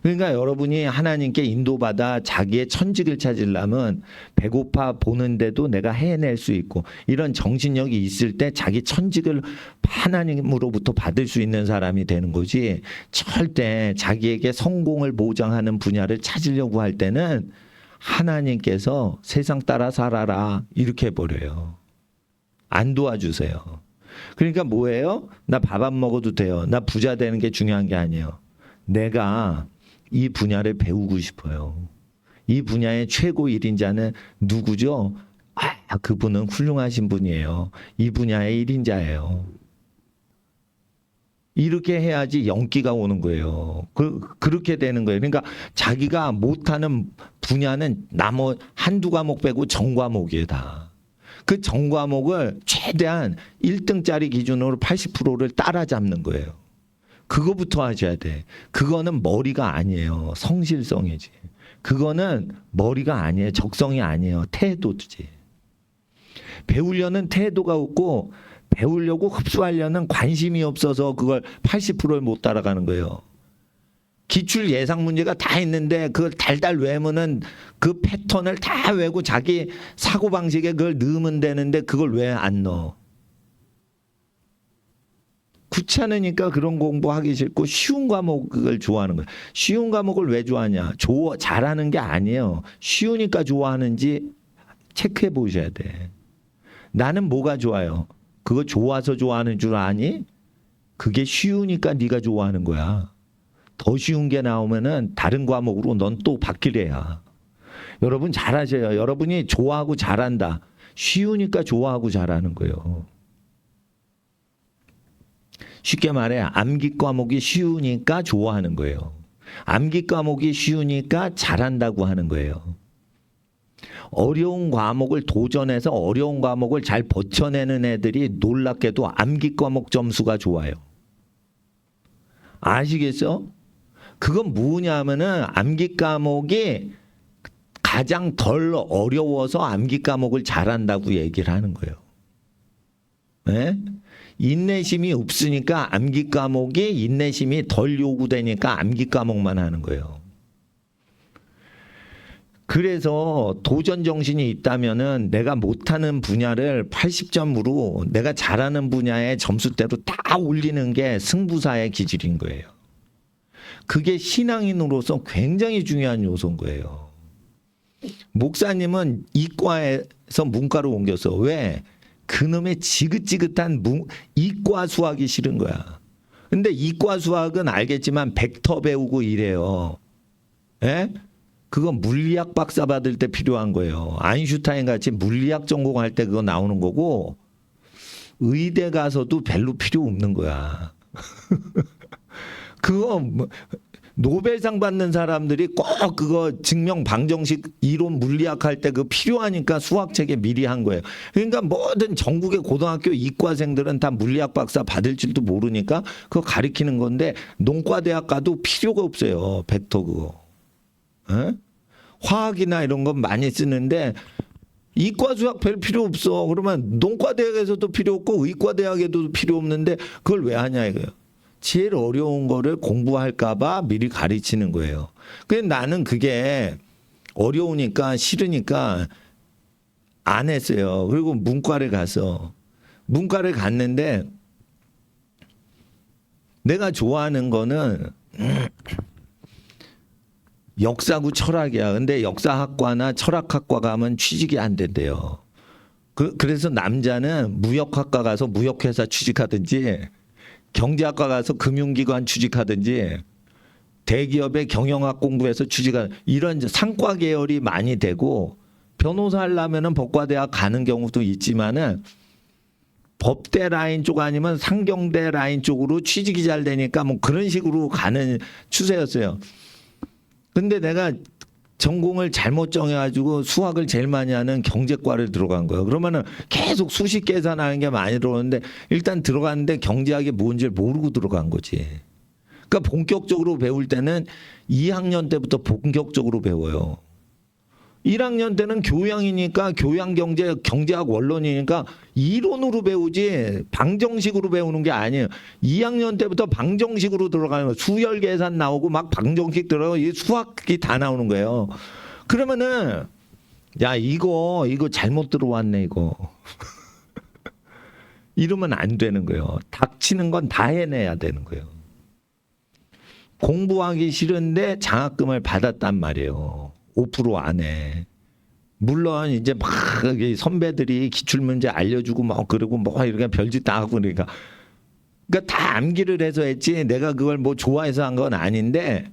그러니까 여러분이 하나님께 인도받아 자기의 천직을 찾으려면 배고파 보는데도 내가 해낼 수 있고 이런 정신력이 있을 때 자기 천직을 하나님으로부터 받을 수 있는 사람이 되는 거지. 절대 자기에게 성공을 보장하는 분야를 찾으려고 할 때는 하나님께서 세상 따라 살아라 이렇게 해버려요. 안 도와주세요. 그러니까 뭐예요? 나 밥 안 먹어도 돼요. 나 부자 되는 게 중요한 게 아니에요. 내가 이 분야를 배우고 싶어요. 이 분야의 최고 1인자는 누구죠? 그분은 훌륭하신 분이에요. 이 분야의 1인자예요. 이렇게 해야지 연기가 오는 거예요. 그렇게 되는 거예요. 그러니까 자기가 못하는 분야는 한두 과목 빼고 전 과목이에요, 다. 그 전 과목을 최대한 1등짜리 기준으로 80%를 따라잡는 거예요. 그거부터 하셔야 돼. 그거는 머리가 아니에요. 성실성이지. 그거는 머리가 아니에요. 적성이 아니에요. 태도지. 배우려는 태도가 없고 배우려고 흡수하려는 관심이 없어서 그걸 80%를 못 따라가는 거예요. 기출 예상 문제가 다 있는데 그걸 달달 외우면은 그 패턴을 다 외우고 자기 사고방식에 그걸 넣으면 되는데 그걸 왜 안 넣어? 귀찮으니까 그런 공부하기 싫고 쉬운 과목을 좋아하는 거예요. 쉬운 과목을 왜 좋아하냐? 잘하는 게 아니에요. 쉬우니까 좋아하는지 체크해 보셔야 돼. 나는 뭐가 좋아요? 그거 좋아서 좋아하는 줄 아니? 그게 쉬우니까 네가 좋아하는 거야. 더 쉬운 게 나오면은 다른 과목으로 넌 또 바뀌래야. 여러분 잘하셔요. 여러분이 좋아하고 잘한다. 쉬우니까 좋아하고 잘하는 거예요. 쉽게 말해 암기 과목이 쉬우니까 좋아하는 거예요. 암기 과목이 쉬우니까 잘한다고 하는 거예요. 어려운 과목을 도전해서 어려운 과목을 잘 버텨내는 애들이 놀랍게도 암기 과목 점수가 좋아요. 아시겠어? 그건 뭐냐면은 암기 과목이 가장 덜 어려워서 암기 과목을 잘한다고 얘기를 하는 거예요. 네? 인내심이 없으니까 암기 과목이 인내심이 덜 요구되니까 암기 과목만 하는 거예요. 그래서 도전 정신이 있다면은 내가 못하는 분야를 80점으로 내가 잘하는 분야의 점수대로 다 올리는 게 승부사의 기질인 거예요. 그게 신앙인으로서 굉장히 중요한 요소인 거예요. 목사님은 이과에서 문과로 옮겼어. 왜? 그놈의 지긋지긋한 이과 수학이 싫은 거야. 근데 이과 수학은 알겠지만 벡터 배우고 이래요. 예? 그건 물리학 박사 받을 때 필요한 거예요. 아인슈타인 같이 물리학 전공할 때 그거 나오는 거고 의대 가서도 별로 필요 없는 거야. 그거 노벨상 받는 사람들이 꼭 그거 증명 방정식 이론 물리학 할 때 그 필요하니까 수학책에 미리 한 거예요. 그러니까 모든 전국의 고등학교 이과생들은 다 물리학 박사 받을 줄도 모르니까 그거 가리키는 건데 농과대학 가도 필요가 없어요. 벡터 그거. 에? 화학이나 이런 건 많이 쓰는데 이과 수학 별 필요 없어. 그러면 농과대학에서도 필요 없고 의과대학에도 필요 없는데 그걸 왜 하냐 이거예요. 제일 어려운 거를 공부할까 봐 미리 가르치는 거예요. 근데 나는 그게 어려우니까 싫으니까 안 했어요. 그리고 문과를 갔는데 내가 좋아하는 거는 역사고 철학이야. 근데 역사학과나 철학학과 가면 취직이 안 된대요. 그래서 남자는 무역학과 가서 무역회사 취직하든지 경제학과 가서 금융기관 취직하든지 대기업의 경영학 공부해서 이런 상과 계열이 많이 되고 변호사 하려면은 법과대학 가는 경우도 있지만은 법대 라인 쪽 아니면 상경대 라인 쪽으로 취직이 잘 되니까 뭐 그런 식으로 가는 추세였어요. 근데 내가 전공을 잘못 정해가지고 수학을 제일 많이 하는 경제과를 들어간 거예요. 그러면은 계속 수식 계산하는 게 많이 들어오는데 일단 들어갔는데 경제학이 뭔지를 모르고 들어간 거지. 그러니까 본격적으로 배울 때는 2학년 때부터 본격적으로 배워요. 1학년 때는 교양이니까 교양경제, 경제학 원론이니까 이론으로 배우지 방정식으로 배우는 게 아니에요. 2학년 때부터 방정식으로 들어가는 거예요. 수열 계산 나오고 막 방정식 들어가고 수학이 다 나오는 거예요. 그러면은 야 이거 잘못 들어왔네 이거. 이러면 안 되는 거예요. 닥치는 건 다 해내야 되는 거예요. 공부하기 싫은데 장학금을 받았단 말이에요. 5% 안에. 물론 이제 막 선배들이 기출문제 알려주고 뭐 그러고 뭐 이렇게 별짓 다 하고 그러니까 다 암기를 해서 했지 내가 그걸 뭐 좋아해서 한 건 아닌데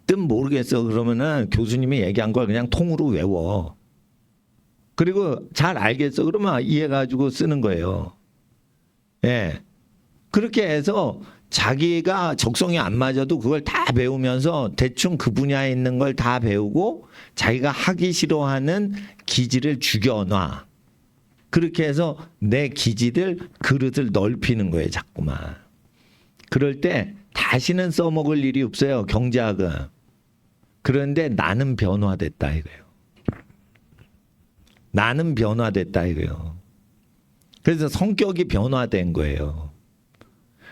뜻 모르겠어. 그러면은 교수님이 얘기한 걸 그냥 통으로 외워. 그리고 잘 알겠어. 그러면 이해가지고 쓰는 거예요. 예. 그렇게 해서 자기가 적성이 안 맞아도 그걸 다 배우면서 대충 그 분야에 있는 걸 다 배우고 자기가 하기 싫어하는 기질을 죽여놔. 그렇게 해서 내 기질을 그릇을 넓히는 거예요. 자꾸만. 그럴 때 다시는 써먹을 일이 없어요. 경제학은. 그런데 나는 변화됐다 이거예요. 나는 변화됐다 이거예요. 그래서 성격이 변화된 거예요.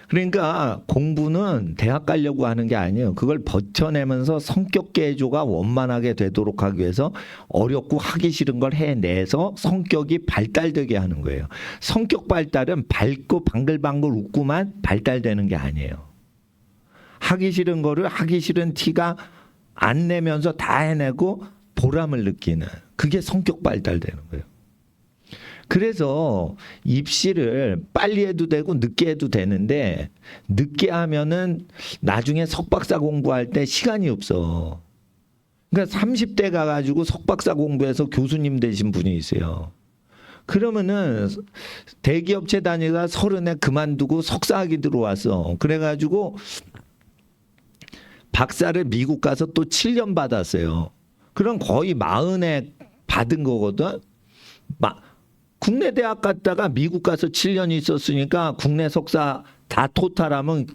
그러니까 공부는 대학 가려고 하는 게 아니에요. 그걸 버텨내면서 성격 개조가 원만하게 되도록 하기 위해서 어렵고 하기 싫은 걸 해내서 성격이 발달되게 하는 거예요. 성격 발달은 밝고 방글방글 웃고만 발달되는 게 아니에요. 하기 싫은 거를 하기 싫은 티가 안 내면서 다 해내고 보람을 느끼는, 그게 성격 발달되는 거예요. 그래서 입시를 빨리 해도 되고 늦게 해도 되는데 늦게 하면은 나중에 석박사 공부할 때 시간이 없어. 그러니까 30대 가가지고 석박사 공부해서 교수님 되신 분이 있어요. 그러면은 대기업체 다니다가 30에 그만두고 석사학위 들어왔어. 그래가지고 박사를 미국 가서 또 7년 받았어요. 그럼 거의 40에 받은 거거든. 국내 대학 갔다가 미국 가서 7년 있었으니까 국내 석사 다 토탈하면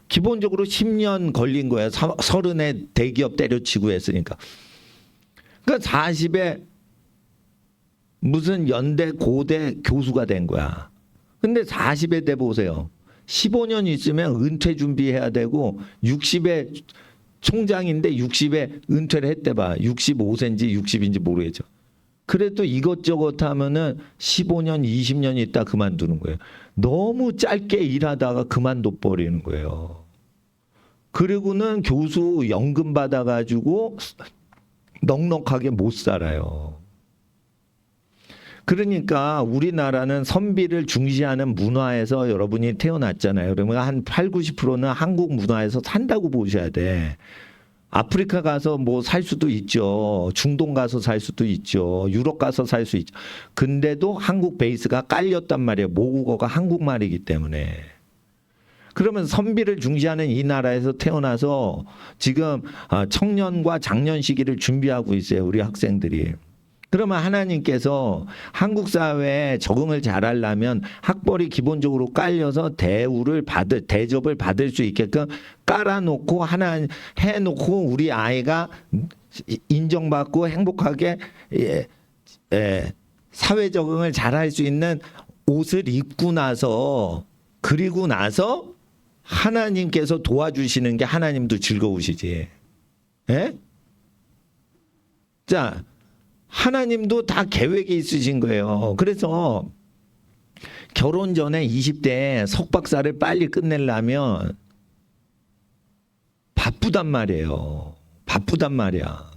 기본적으로 10년 걸린 거예요. 30에 대기업 때려치고 했으니까. 그러니까 40에 무슨 연대 고대 교수가 된 거야. 근데 40에 돼 보세요. 15년 있으면 은퇴 준비해야 되고 60에 총장인데 60에 은퇴를 했대 봐. 65세인지 60인지 모르겠죠. 그래도 이것저것 하면은 15년, 20년 있다 그만두는 거예요. 너무 짧게 일하다가 그만둬 버리는 거예요. 그리고는 교수 연금 받아가지고 넉넉하게 못 살아요. 그러니까 우리나라는 선비를 중시하는 문화에서 여러분이 태어났잖아요. 그러면 한 8, 90%는 한국 문화에서 산다고 보셔야 돼. 아프리카 가서 뭐 살 수도 있죠. 중동 가서 살 수도 있죠. 유럽 가서 살 수 있죠. 근데도 한국 베이스가 깔렸단 말이에요. 모국어가 한국말이기 때문에. 그러면 선비를 중시하는 이 나라에서 태어나서 지금 청년과 장년 시기를 준비하고 있어요. 우리 학생들이. 그러면 하나님께서 한국 사회에 적응을 잘하려면 학벌이 기본적으로 깔려서 대접을 받을 수 있게끔 깔아놓고 하나 해놓고 우리 아이가 인정받고 행복하게 사회 적응을 잘할 수 있는 옷을 입고 나서 그리고 나서 하나님께서 도와주시는 게 하나님도 즐거우시지. 예? 자. 하나님도 다 계획이 있으신 거예요. 그래서 결혼 전에 20대에 석박사를 빨리 끝내려면 바쁘단 말이에요. 바쁘단 말이야.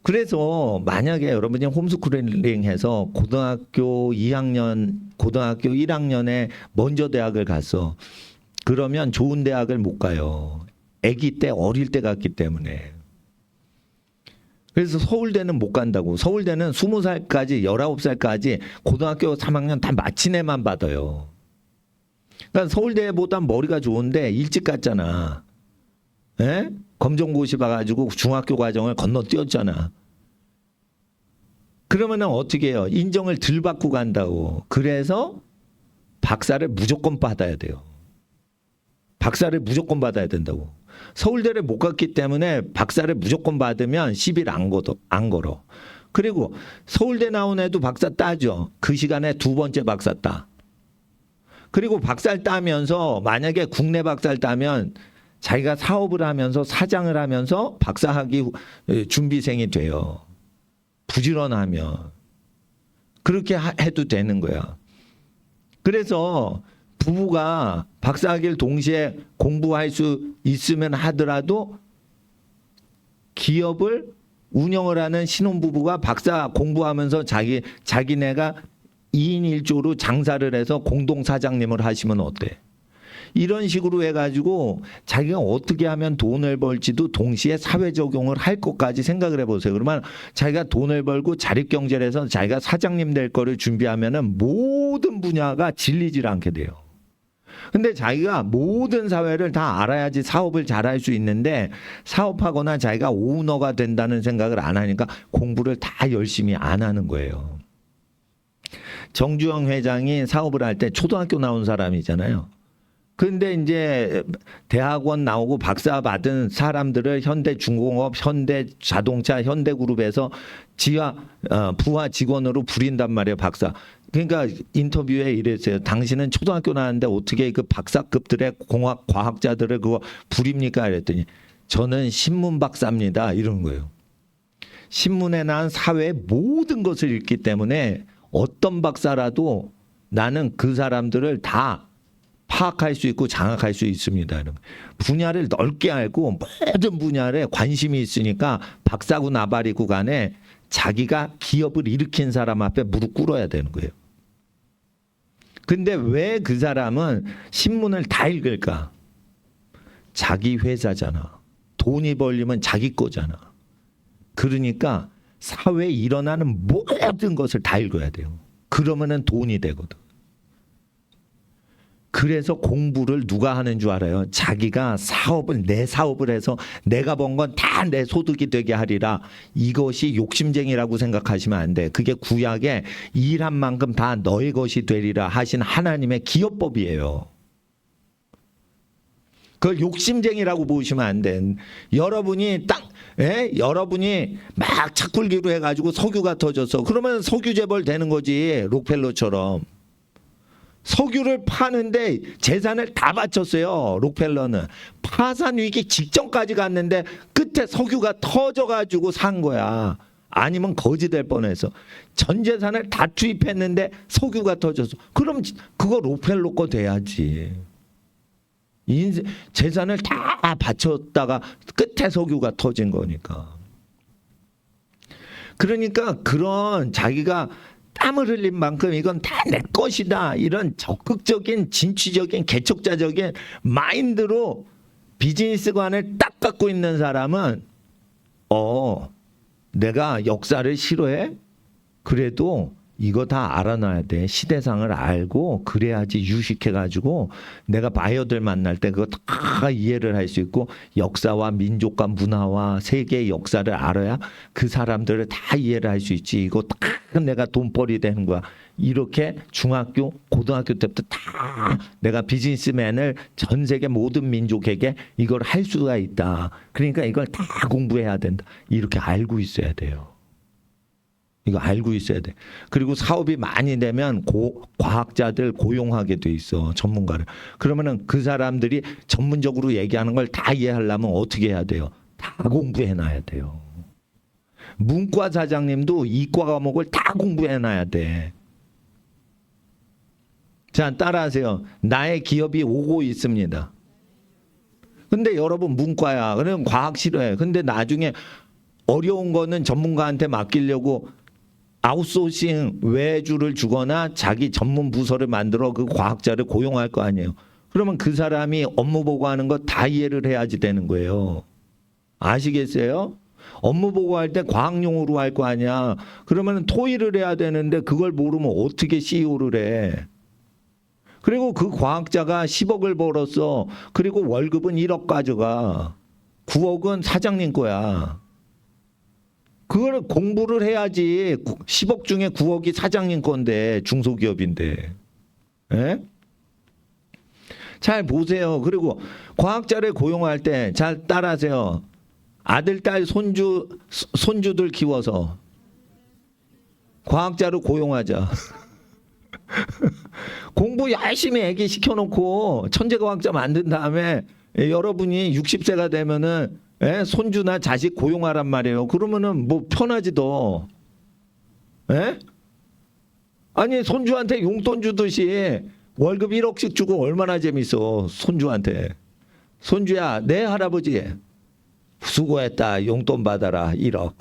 그래서 만약에 여러분이 홈스쿨링 해서 고등학교 1학년에 먼저 대학을 갔어. 그러면 좋은 대학을 못 가요. 아기 때 어릴 때 갔기 때문에. 그래서 서울대는 못 간다고. 서울대는 20살까지 19살까지 고등학교 3학년 다 마친 애만 받아요. 그러니까 서울대보다 머리가 좋은데 일찍 갔잖아. 에? 검정고시 봐가지고 중학교 과정을 건너뛰었잖아. 그러면은 어떻게 해요? 인정을 덜 받고 간다고. 그래서 박사를 무조건 받아야 돼요. 박사를 무조건 받아야 된다고. 서울대를 못 갔기 때문에 박사를 무조건 받으면 시비를 안 걸어. 그리고 서울대 나온 애도 박사 따죠. 그 시간에 두 번째 박사 따. 그리고 박사를 따면서 만약에 국내 박사를 따면 자기가 사업을 하면서 사장을 하면서 박사학위 준비생이 돼요. 부지런하면. 그렇게 해도 되는 거야. 그래서 부부가 박사학위를 동시에 공부할 수 있으면 하더라도 기업을 운영을 하는 신혼부부가 박사 공부하면서 자기네가 2인 1조로 장사를 해서 공동사장님을 하시면 어때? 이런 식으로 해가지고 자기가 어떻게 하면 돈을 벌지도 동시에 사회 적용을 할 것까지 생각을 해보세요. 그러면 자기가 돈을 벌고 자립경제를 해서 자기가 사장님 될 거를 준비하면은 모든 분야가 질리질 않게 돼요. 근데 자기가 모든 사회를 다 알아야지 사업을 잘할 수 있는데 사업하거나 자기가 오너가 된다는 생각을 안 하니까 공부를 다 열심히 안 하는 거예요. 정주영 회장이 사업을 할 때 초등학교 나온 사람이잖아요. 근데 이제 대학원 나오고 박사 받은 사람들을 현대중공업, 현대자동차, 현대그룹에서 부하 직원으로 부린단 말이에요, 박사. 그러니까 인터뷰에 이랬어요. 당신은 초등학교 나왔는데 어떻게 그 박사급들의 공학 과학자들을 그거 부립니까? 이랬더니 저는 신문 박사입니다. 이러는 거예요. 신문에 난 사회의 모든 것을 읽기 때문에 어떤 박사라도 나는 그 사람들을 다 파악할 수 있고 장악할 수 있습니다. 분야를 넓게 알고 모든 분야에 관심이 있으니까 박사고 나발이고 간에 자기가 기업을 일으킨 사람 앞에 무릎 꿇어야 되는 거예요. 근데 왜 그 사람은 신문을 다 읽을까? 자기 회사잖아. 돈이 벌리면 자기 거잖아. 그러니까 사회에 일어나는 모든 것을 다 읽어야 돼요. 그러면은 돈이 되거든. 그래서 공부를 누가 하는 줄 알아요? 자기가 내 사업을 해서 내가 번 건 다 내 소득이 되게 하리라. 이것이 욕심쟁이라고 생각하시면 안 돼. 그게 구약에 일한 만큼 다 너의 것이 되리라 하신 하나님의 기업법이에요. 그걸 욕심쟁이라고 보시면 안 돼. 여러분이 여러분이 막 착불기로 해가지고 석유가 터졌어. 그러면 석유 재벌 되는 거지. 록펠러처럼. 석유를 파는데 재산을 다 바쳤어요. 록펠러는. 파산 위기 직전까지 갔는데 끝에 석유가 터져가지고 산 거야. 아니면 거지 될 뻔해서. 전 재산을 다 투입했는데 석유가 터졌어. 그럼 그거 록펠러 거 돼야지. 재산을 다 바쳤다가 끝에 석유가 터진 거니까. 그러니까 그런 자기가 땀을 흘린 만큼 이건 다 내 것이다. 이런 적극적인 진취적인 개척자적인 마인드로 비즈니스관을 딱 갖고 있는 사람은 내가 역사를 싫어해? 그래도 이거 다 알아놔야 돼. 시대상을 알고 그래야지 유식해가지고 내가 바이어들 만날 때 그거 다 이해를 할 수 있고 역사와 민족과 문화와 세계의 역사를 알아야 그 사람들을 다 이해를 할 수 있지. 이거 다 내가 돈벌이 되는 거야. 이렇게 중학교, 고등학교 때부터 다 내가 비즈니스맨을 전 세계 모든 민족에게 이걸 할 수가 있다. 그러니까 이걸 다 공부해야 된다. 이렇게 알고 있어야 돼요. 이거 알고 있어야 돼. 그리고 사업이 많이 되면 과학자들 고용하게 돼 있어. 전문가를. 그러면은 그 사람들이 전문적으로 얘기하는 걸 다 이해하려면 어떻게 해야 돼요? 다 공부해놔야 돼요. 문과 사장님도 이과 과목을 다 공부해놔야 돼. 자, 따라하세요. 나의 기업이 오고 있습니다. 근데 여러분 문과야. 그럼 과학 싫어해. 근데 나중에 어려운 거는 전문가한테 맡기려고 아웃소싱 외주를 주거나 자기 전문 부서를 만들어 그 과학자를 고용할 거 아니에요. 그러면 그 사람이 업무 보고하는 거 다 이해를 해야지 되는 거예요. 아시겠어요? 업무 보고할 때 과학용어로 할 거 아니야. 그러면 토의를 해야 되는데 그걸 모르면 어떻게 CEO를 해. 그리고 그 과학자가 10억을 벌었어. 그리고 월급은 1억 가져가. 9억은 사장님 거야. 그걸 공부를 해야지. 10억 중에 9억이 사장님 건데 중소기업인데. 에? 잘 보세요. 그리고 과학자를 고용할 때 잘 따라하세요. 아들, 딸, 손주들 키워서 과학자로 고용하자. 공부 열심히 애기 시켜놓고 천재과학자 만든 다음에 여러분이 60세가 되면은 손주나 자식 고용하란 말이에요. 그러면은 뭐 편하지 더. 아니 손주한테 용돈 주듯이 월급 1억씩 주고 얼마나 재밌어. 손주한테. 손주야 내 할아버지 수고했다. 용돈 받아라 1억.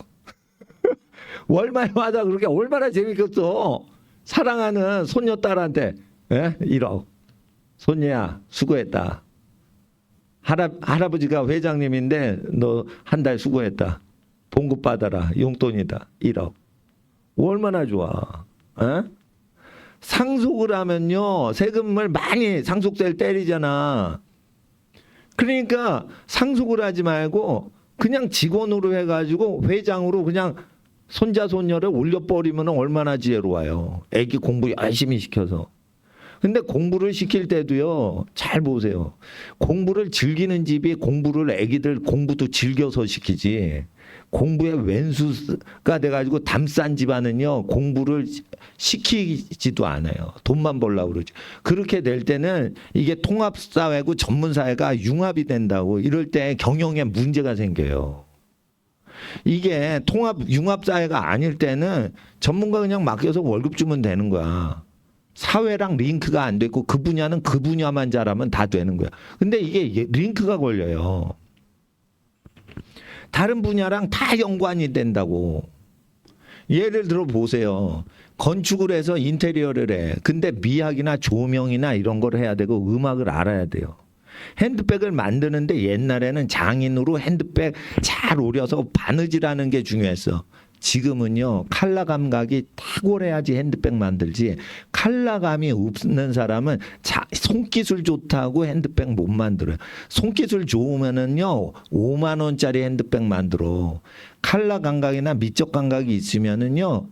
월말마다 그렇게 얼마나 재밌겠어. 사랑하는 손녀딸한테 1억. 손이야 수고했다. 할아버지가 회장님인데 너 한 달 수고했다. 봉급 받아라. 용돈이다. 1억. 얼마나 좋아. 에? 상속을 하면요 세금을 많이 상속세를 때리잖아. 그러니까 상속을 하지 말고 그냥 직원으로 해가지고 회장으로 그냥 손자 손녀를 올려버리면 얼마나 지혜로워요. 애기 공부 열심히 시켜서. 근데 공부를 시킬 때도요 잘 보세요. 공부를 즐기는 집이 공부를 애기들 공부도 즐겨서 시키지. 공부의 왼수가 돼가지고 담싼 집안은요 공부를 시키지도 않아요. 돈만 벌려고 그러지. 그렇게 될 때는 이게 통합사회고 전문사회가 융합이 된다고. 이럴 때 경영에 문제가 생겨요. 이게 융합사회가 아닐 때는 전문가 그냥 맡겨서 월급 주면 되는 거야. 사회랑 링크가 안 되고 그 분야는 그 분야만 잘하면 다 되는 거야. 근데 이게 링크가 걸려요. 다른 분야랑 다 연관이 된다고. 예를 들어 보세요. 건축을 해서 인테리어를 해. 근데 미학이나 조명이나 이런 걸 해야 되고 음악을 알아야 돼요. 핸드백을 만드는데 옛날에는 장인으로 핸드백 잘 오려서 바느질하는 게 중요했어. 지금은요 칼라 감각이 탁월해야지 핸드백 만들지. 칼라감이 없는 사람은 손기술 좋다고 핸드백 못 만들어요. 손기술 좋으면은요 5만 원짜리 핸드백 만들어. 칼라 감각이나 미적 감각이 있으면은요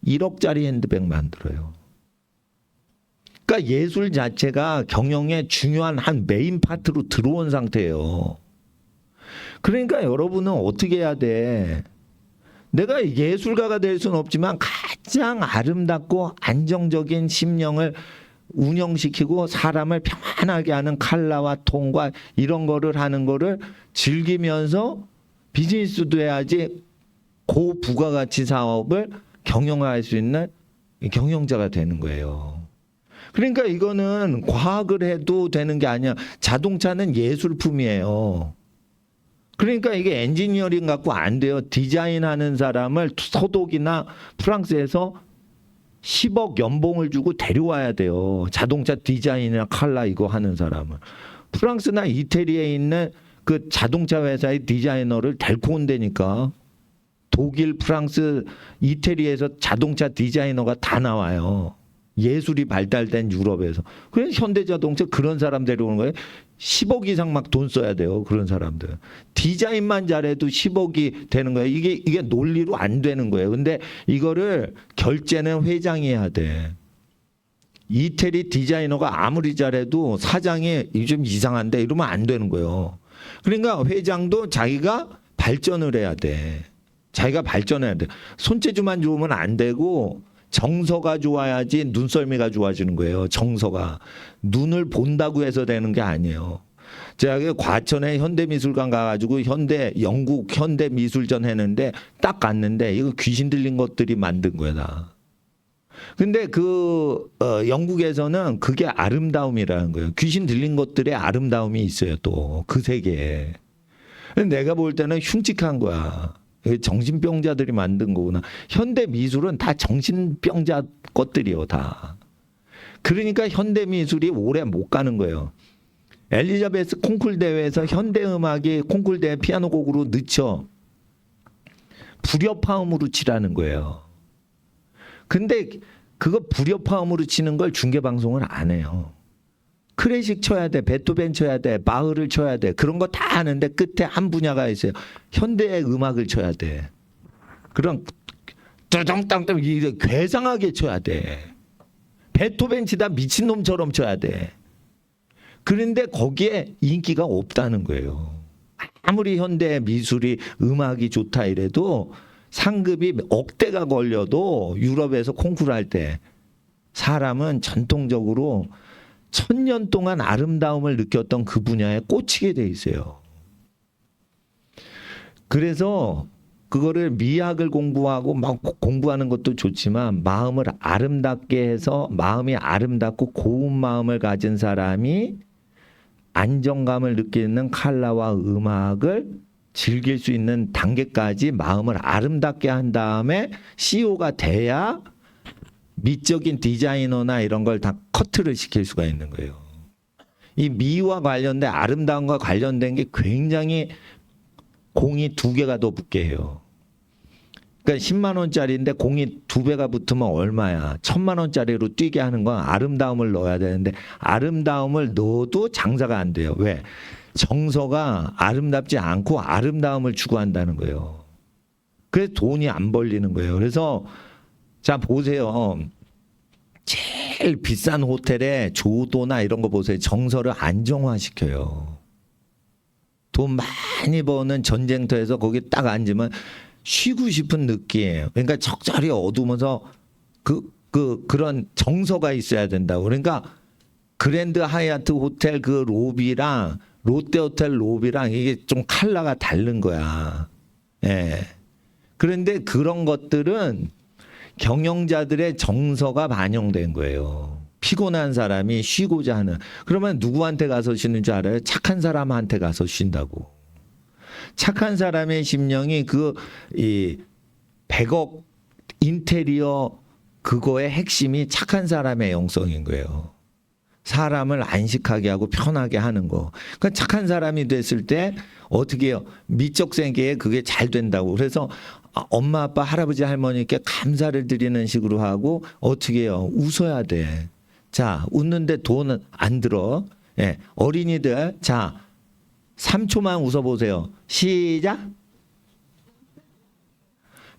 1억짜리 핸드백 만들어요. 그러니까 예술 자체가 경영의 중요한 한 메인 파트로 들어온 상태예요. 그러니까 여러분은 어떻게 해야 돼? 내가 예술가가 될 수는 없지만 가장 아름답고 안정적인 심령을 운영시키고 사람을 평안하게 하는 컬러와 톤과 이런 거를 하는 거를 즐기면서 비즈니스도 해야지 고부가가치 사업을 경영할 수 있는 경영자가 되는 거예요. 그러니까 이거는 과학을 해도 되는 게 아니야. 자동차는 예술품이에요. 그러니까 이게 엔지니어링 갖고 안 돼요. 디자인하는 사람을 서독이나 프랑스에서 10억 연봉을 주고 데려와야 돼요. 자동차 디자인이나 컬러 이거 하는 사람을. 프랑스나 이태리에 있는 그 자동차 회사의 디자이너를 데리고 온다니까. 독일, 프랑스, 이태리에서 자동차 디자이너가 다 나와요. 예술이 발달된 유럽에서. 그래서 현대자동차 그런 사람 데려오는 거예요. 10억 이상 막 돈 써야 돼요. 그런 사람들. 디자인만 잘해도 10억이 되는 거예요. 이게 논리로 안 되는 거예요. 근데 이거를 결제는 회장이 해야 돼. 이태리 디자이너가 아무리 잘해도 사장이 좀 이상한데 이러면 안 되는 거예요. 그러니까 회장도 자기가 발전을 해야 돼. 자기가 발전해야 돼. 손재주만 좋으면 안 되고 정서가 좋아야지 눈썰미가 좋아지는 거예요. 정서가. 눈을 본다고 해서 되는 게 아니에요. 제가 과천에 현대미술관 가가지고 영국 현대미술전 했는데 딱 갔는데 이거 귀신 들린 것들이 만든 거야 다. 근데 영국에서는 그게 아름다움이라는 거예요. 귀신 들린 것들의 아름다움이 있어요 또 그 세계에. 내가 볼 때는 흉측한 거야. 정신병자들이 만든 거구나. 현대 미술은 다 정신병자 것들이요 다. 그러니까 현대 미술이 오래 못 가는 거예요. 엘리자베스 콩쿨 대회에서 현대 음악이 콩쿨 대회 피아노 곡으로 늦춰 불협화음으로 치라는 거예요. 근데 그거 불협화음으로 치는 걸 중계 방송을 안 해요. 클래식 쳐야 돼, 베토벤 쳐야 돼, 바흐를 쳐야 돼. 그런 거 다 하는데 끝에 한 분야가 있어요. 현대의 음악을 쳐야 돼. 그런 뚜덩땅땅 괴상하게 쳐야 돼. 베토벤 치다 미친놈처럼 쳐야 돼. 그런데 거기에 인기가 없다는 거예요. 아무리 현대 미술이 음악이 좋다 이래도 상급이 억대가 걸려도 유럽에서 콩쿠르 할 때 사람은 전통적으로 1000년 동안 아름다움을 느꼈던 그 분야에 꽂히게 돼 있어요. 그래서 그거를 미학을 공부하고 막 공부하는 것도 좋지만 마음을 아름답게 해서 마음이 아름답고 고운 마음을 가진 사람이 안정감을 느끼는 컬러와 음악을 즐길 수 있는 단계까지 마음을 아름답게 한 다음에 CEO가 돼야 미적인 디자이너나 이런 걸 다 커트를 시킬 수가 있는 거예요. 이 미와 관련된 아름다움과 관련된 게 굉장히 공이 2개가 더 붙게 해요. 그러니까 10만 원짜리인데 공이 2배가 붙으면 얼마야? 1000만 원짜리로 뛰게 하는 건 아름다움을 넣어야 되는데 아름다움을 넣어도 장사가 안 돼요. 왜? 정서가 아름답지 않고 아름다움을 추구한다는 거예요. 그래서 돈이 안 벌리는 거예요. 그래서 자 보세요. 제일 비싼 호텔에 조도나 이런 거 보세요. 정서를 안정화시켜요. 돈 많이 버는 전쟁터에서 거기 딱 앉으면 쉬고 싶은 느낌이에요. 그러니까 적절히 어두면서 그런 정서가 있어야 된다고. 그러니까 그랜드 하얏트 호텔 그 로비랑 롯데 호텔 로비랑 이게 좀 컬러가 다른 거야. 예. 그런데 그런 것들은 경영자들의 정서가 반영된 거예요. 피곤한 사람이 쉬고자 하는. 그러면 누구한테 가서 쉬는 줄 알아요? 착한 사람한테 가서 쉰다고. 착한 사람의 심령이 이 100억 인테리어 그거의 핵심이 착한 사람의 영성인 거예요. 사람을 안식하게 하고 편하게 하는 거. 그러니까 착한 사람이 됐을 때 어떻게 해요? 미적 세계에 그게 잘 된다고. 그래서 엄마, 아빠, 할아버지, 할머니께 감사를 드리는 식으로 하고 어떻게 해요? 웃어야 돼. 자, 웃는데 돈은 안 들어. 예, 어린이들, 자, 3초만 웃어보세요. 시작.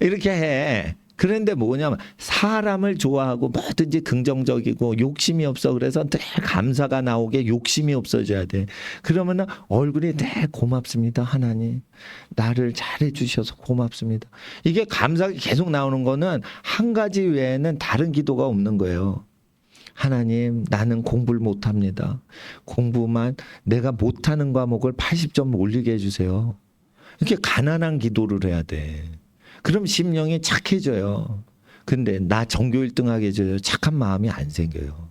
이렇게 해. 그런데 뭐냐면 사람을 좋아하고 뭐든지 긍정적이고 욕심이 없어. 그래서 늘 감사가 나오게 욕심이 없어져야 돼. 그러면은 얼굴이 늘 고맙습니다. 하나님 나를 잘해 주셔서 고맙습니다. 이게 감사가 계속 나오는 거는 한 가지 외에는 다른 기도가 없는 거예요. 하나님 나는 공부를 못합니다. 공부만 내가 못하는 과목을 80점 올리게 해주세요. 이렇게 가난한 기도를 해야 돼. 그럼 심령이 착해져요. 근데 나 전교 1등 하게 해줘요. 착한 마음이 안 생겨요.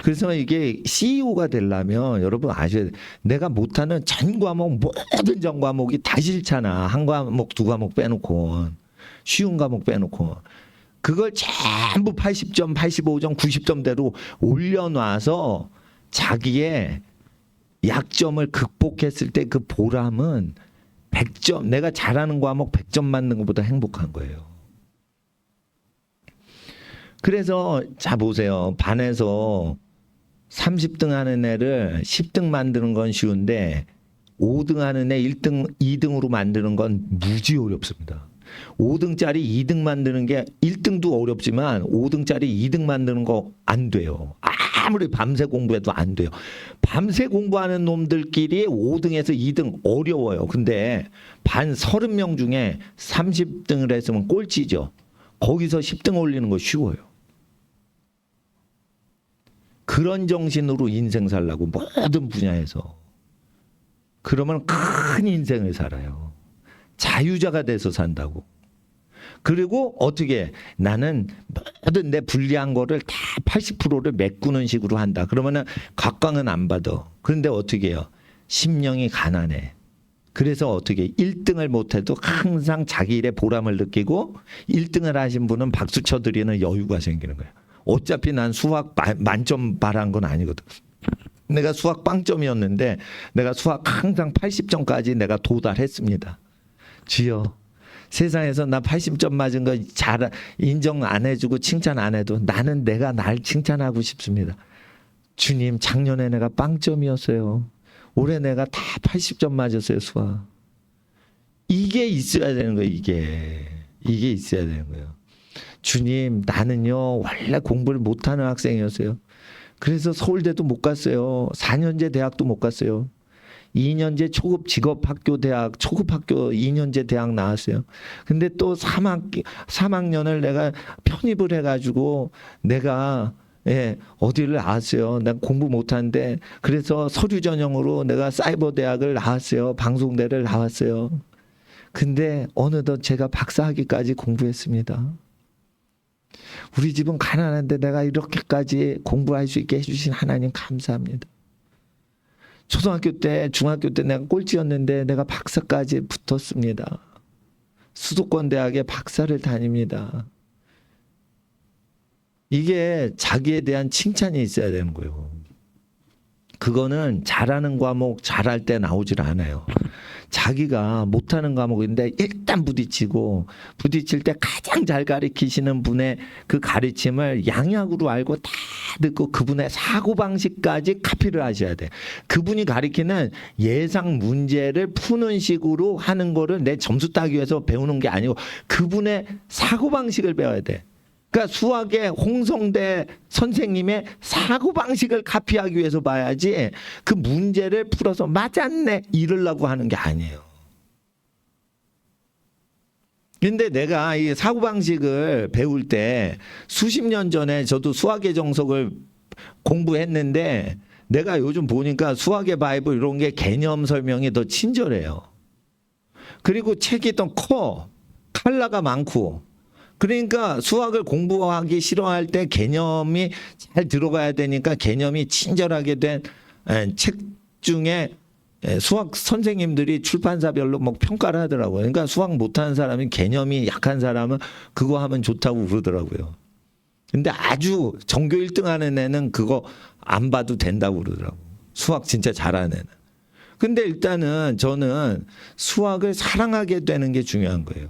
그래서 이게 CEO가 되려면 여러분 아셔야 돼요. 내가 못하는 전 과목 모든 전 과목이 다 싫잖아. 한 과목 2과목 빼놓고 쉬운 과목 빼놓고 그걸 전부 80점 85점 90점대로 올려놔서 자기의 약점을 극복했을 때 그 보람은 100점, 내가 잘하는 과목 100점 맞는 것보다 행복한 거예요. 그래서 자 보세요. 반에서 30등 하는 애를 10등 만드는 건 쉬운데 5등 하는 애 1등, 2등으로 만드는 건 무지 어렵습니다. 5등짜리 2등 만드는 게 1등도 어렵지만 5등짜리 2등 만드는 거 안 돼요. 아무리 밤새 공부해도 안 돼요. 밤새 공부하는 놈들끼리 5등에서 2등 어려워요. 근데 반 30명 중에 30등을 했으면 꼴찌죠. 거기서 10등 올리는 거 쉬워요. 그런 정신으로 인생 살라고 모든 분야에서. 그러면 큰 인생을 살아요. 자유자가 돼서 산다고. 그리고 어떻게 나는 모든 내 불리한 거를 다 80%를 메꾸는 식으로 한다. 그러면은 각광은 안 받아. 그런데 어떻게 해요? 심령이 가난해. 그래서 어떻게 1등을 못해도 항상 자기 일에 보람을 느끼고 1등을 하신 분은 박수 쳐드리는 여유가 생기는 거예요. 어차피 난 수학 만점 바란 건 아니거든. 내가 수학 빵점이었는데 내가 수학 항상 80점까지 내가 도달했습니다. 주여 세상에서 나 80점 맞은 거 잘 인정 안 해주고 칭찬 안 해도 나는 내가 날 칭찬하고 싶습니다. 주님 작년에 내가 빵점이었어요. 올해 내가 다 80점 맞았어요. 수학. 이게 있어야 되는 거예요. 이게 있어야 되는 거예요. 주님 나는요 원래 공부를 못하는 학생이었어요. 그래서 서울대도 못 갔어요. 4년제 대학도 못 갔어요. 2년제 초급 직업학교 대학 초급학교 2년제 대학 나왔어요. 근데 또 3학년을 내가 편입을 해가지고 내가 어디를 나왔어요. 난 공부 못하는데 그래서 서류 전형으로 내가 사이버 대학을 나왔어요. 방송대를 나왔어요. 근데 어느덧 제가 박사학위까지 공부했습니다. 우리 집은 가난한데 내가 이렇게까지 공부할 수 있게 해주신 하나님 감사합니다. 초등학교 때, 중학교 때 내가 꼴찌였는데 내가 박사까지 붙었습니다. 수도권 대학에 박사를 다닙니다. 이게 자기에 대한 칭찬이 있어야 되는 거예요. 그거는 잘하는 과목 잘할 때 나오질 않아요. 자기가 못하는 과목인데 일단 부딪힐 때 가장 잘 가르치시는 분의 그 가르침을 양약으로 알고 다 듣고 그분의 사고방식까지 카피를 하셔야 돼. 그분이 가르치는 예상 문제를 푸는 식으로 하는 거를 내 점수 따기 위해서 배우는 게 아니고 그분의 사고방식을 배워야 돼. 그러니까 수학의 홍성대 선생님의 사고방식을 카피하기 위해서 봐야지 그 문제를 풀어서 맞았네 이러려고 하는 게 아니에요. 근데 내가 이 사고방식을 배울 때 수십 년 전에 저도 수학의 정석을 공부했는데 내가 요즘 보니까 수학의 바이블 이런 게 개념 설명이 더 친절해요. 그리고 책이 더 커. 칼라가 많고. 그러니까 수학을 공부하기 싫어할 때 개념이 잘 들어가야 되니까 개념이 친절하게 된 책 중에 수학 선생님들이 출판사별로 뭐 평가를 하더라고요. 그러니까 수학 못하는 사람이 개념이 약한 사람은 그거 하면 좋다고 그러더라고요. 근데 아주 전교 1등 하는 애는 그거 안 봐도 된다고 그러더라고요. 수학 진짜 잘하는 애는. 근데 일단은 저는 수학을 사랑하게 되는 게 중요한 거예요.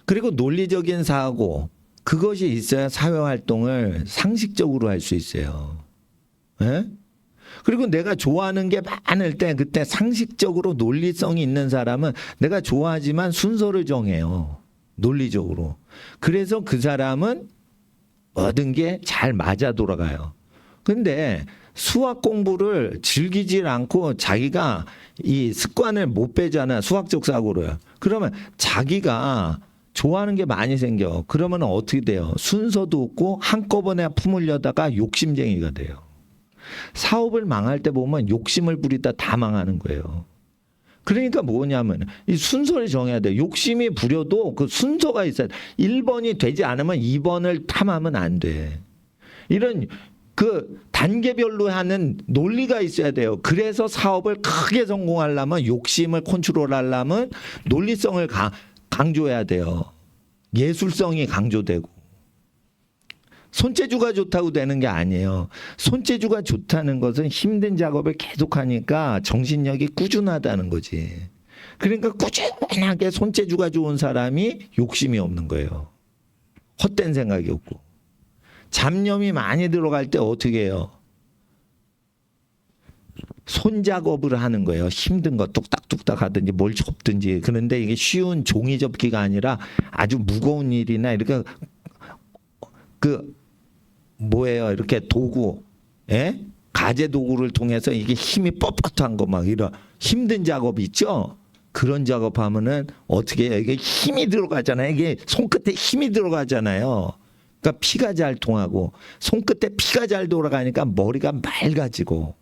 그리고 논리적인 사고 그것이 있어야 사회활동을 상식적으로 할 수 있어요. 예? 그리고 내가 좋아하는 게 많을 때 그때 상식적으로 논리성이 있는 사람은 내가 좋아하지만 순서를 정해요. 논리적으로. 그래서 그 사람은 모든 게 잘 맞아 돌아가요. 근데 수학 공부를 즐기질 않고 자기가 이 습관을 못 빼잖아. 수학적 사고로요. 그러면 자기가 좋아하는 게 많이 생겨. 그러면 어떻게 돼요? 순서도 없고 한꺼번에 품으려다가 욕심쟁이가 돼요. 사업을 망할 때 보면 욕심을 부리다 다 망하는 거예요. 그러니까 뭐냐면 이 순서를 정해야 돼. 욕심이 부려도 그 순서가 있어야 돼. 1번이 되지 않으면 2번을 탐하면 안 돼. 이런 그 단계별로 하는 논리가 있어야 돼요. 그래서 사업을 크게 성공하려면 욕심을 컨트롤하려면 논리성을 강조해야 돼요. 예술성이 강조되고. 손재주가 좋다고 되는 게 아니에요. 손재주가 좋다는 것은 힘든 작업을 계속하니까 정신력이 꾸준하다는 거지. 그러니까 꾸준하게 손재주가 좋은 사람이 욕심이 없는 거예요. 헛된 생각이 없고. 잡념이 많이 들어갈 때 어떻게 해요? 손작업을 하는 거예요. 힘든 거 뚝딱뚝딱 하든지 뭘 접든지. 그런데 이게 쉬운 종이 접기가 아니라 아주 무거운 일이나 이렇게 뭐예요? 이렇게 도구, 예? 가재 도구를 통해서 이게 힘이 뻣뻣한 거 막 이런 힘든 작업 있죠? 그런 작업하면은 어떻게 해요? 이게 힘이 들어가잖아요. 이게 손끝에 힘이 들어가잖아요. 그러니까 피가 잘 통하고 손끝에 피가 잘 돌아가니까 머리가 맑아지고.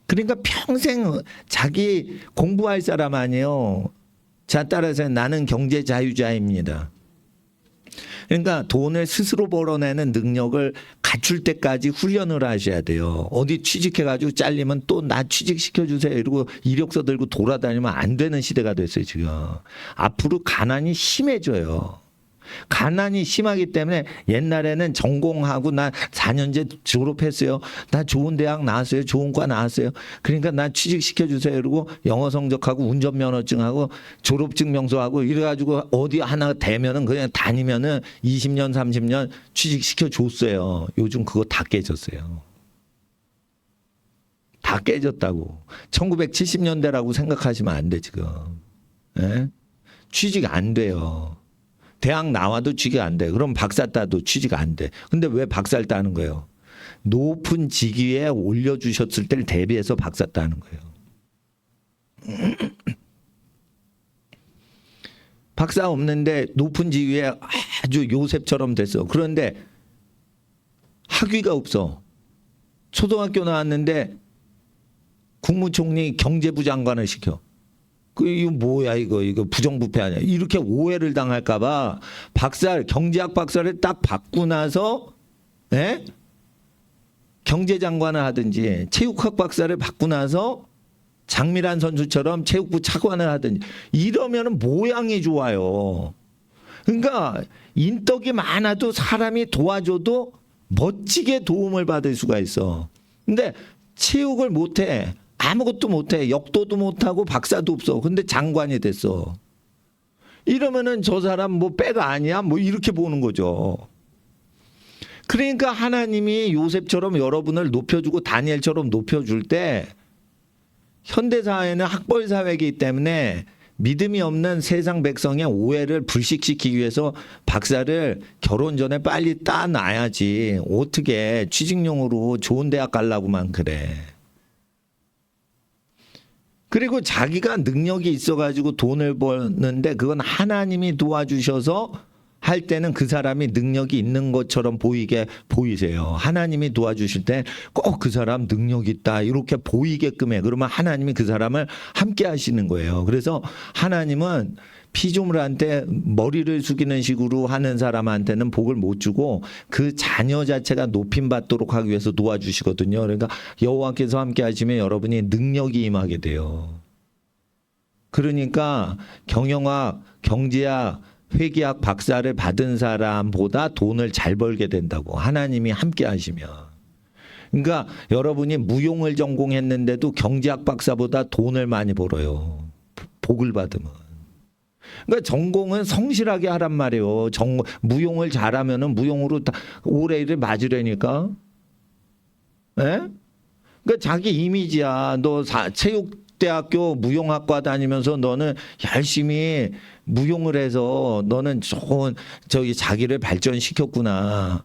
그러니까 평생 자기 공부할 사람 아니에요. 자, 따라서 나는 경제 자유자입니다. 그러니까 돈을 스스로 벌어내는 능력을 갖출 때까지 훈련을 하셔야 돼요. 어디 취직해가지고 잘리면 또 나 취직시켜주세요. 이러고 이력서 들고 돌아다니면 안 되는 시대가 됐어요, 지금. 앞으로 가난이 심해져요. 가난이 심하기 때문에 옛날에는 전공하고 나 4년제 졸업했어요. 나 좋은 대학 나왔어요. 좋은 과 나왔어요. 그러니까 나 취직시켜주세요. 이러고 영어 성적하고 운전면허증하고 졸업증명서하고 이래가지고 어디 하나 되면은 그냥 다니면은 20년 30년 취직시켜줬어요. 요즘 그거 다 깨졌어요. 다 깨졌다고. 1970년대라고 생각하시면 안 돼 지금. 예? 취직 안 돼요. 대학 나와도 취직 안 돼. 그럼 박사 따도 취직 안 돼. 근데 왜 박사를 따는 거예요? 높은 직위에 올려주셨을 때를 대비해서 박사 따는 거예요. 박사 없는데 높은 직위에 아주 요셉처럼 됐어. 그런데 학위가 없어. 초등학교 나왔는데 국무총리 경제부 장관을 시켜. 이거 뭐야 이거 부정부패 아니야. 이렇게 오해를 당할까봐 경제학 박사를 딱 받고 나서 경제장관을 하든지 체육학 박사를 받고 나서 장미란 선수처럼 체육부 차관을 하든지 이러면은 모양이 좋아요. 그러니까 인덕이 많아도 사람이 도와줘도 멋지게 도움을 받을 수가 있어. 근데 체육을 못해. 아무것도 못해. 역도도 못하고 박사도 없어. 근데 장관이 됐어. 이러면은 저 사람 뭐 빼가 아니야? 뭐 이렇게 보는 거죠. 그러니까 하나님이 요셉처럼 여러분을 높여주고 다니엘처럼 높여줄 때 현대사회는 학벌사회이기 때문에 믿음이 없는 세상 백성의 오해를 불식시키기 위해서 박사를 결혼 전에 빨리 따놔야지. 어떻게 취직용으로 좋은 대학 가려고만 그래. 그리고 자기가 능력이 있어가지고 돈을 버는데 그건 하나님이 도와주셔서 할 때는 그 사람이 능력이 있는 것처럼 보이세요. 하나님이 도와주실 때 꼭 그 사람 능력 있다 이렇게 보이게끔 해. 그러면 하나님이 그 사람을 함께 하시는 거예요. 그래서 하나님은 피조물한테 머리를 숙이는 식으로 하는 사람한테는 복을 못 주고 그 자녀 자체가 높임 받도록 하기 위해서 도와주시거든요. 그러니까 여호와께서 함께 하시면 여러분이 능력이 임하게 돼요. 그러니까 경영학, 경제학, 회계학 박사를 받은 사람보다 돈을 잘 벌게 된다고. 하나님이 함께 하시면. 그러니까 여러분이 무용을 전공했는데도 경제학 박사보다 돈을 많이 벌어요. 복을 받으면. 그러니까 전공은 성실하게 하란 말이에요. 무용을 잘하면은 무용으로 다 올해를 맞으려니까. 예? 그러니까 자기 이미지야. 너 체육대학교 무용학과 다니면서 너는 열심히 무용을 해서 너는 좋은 자기를 발전시켰구나.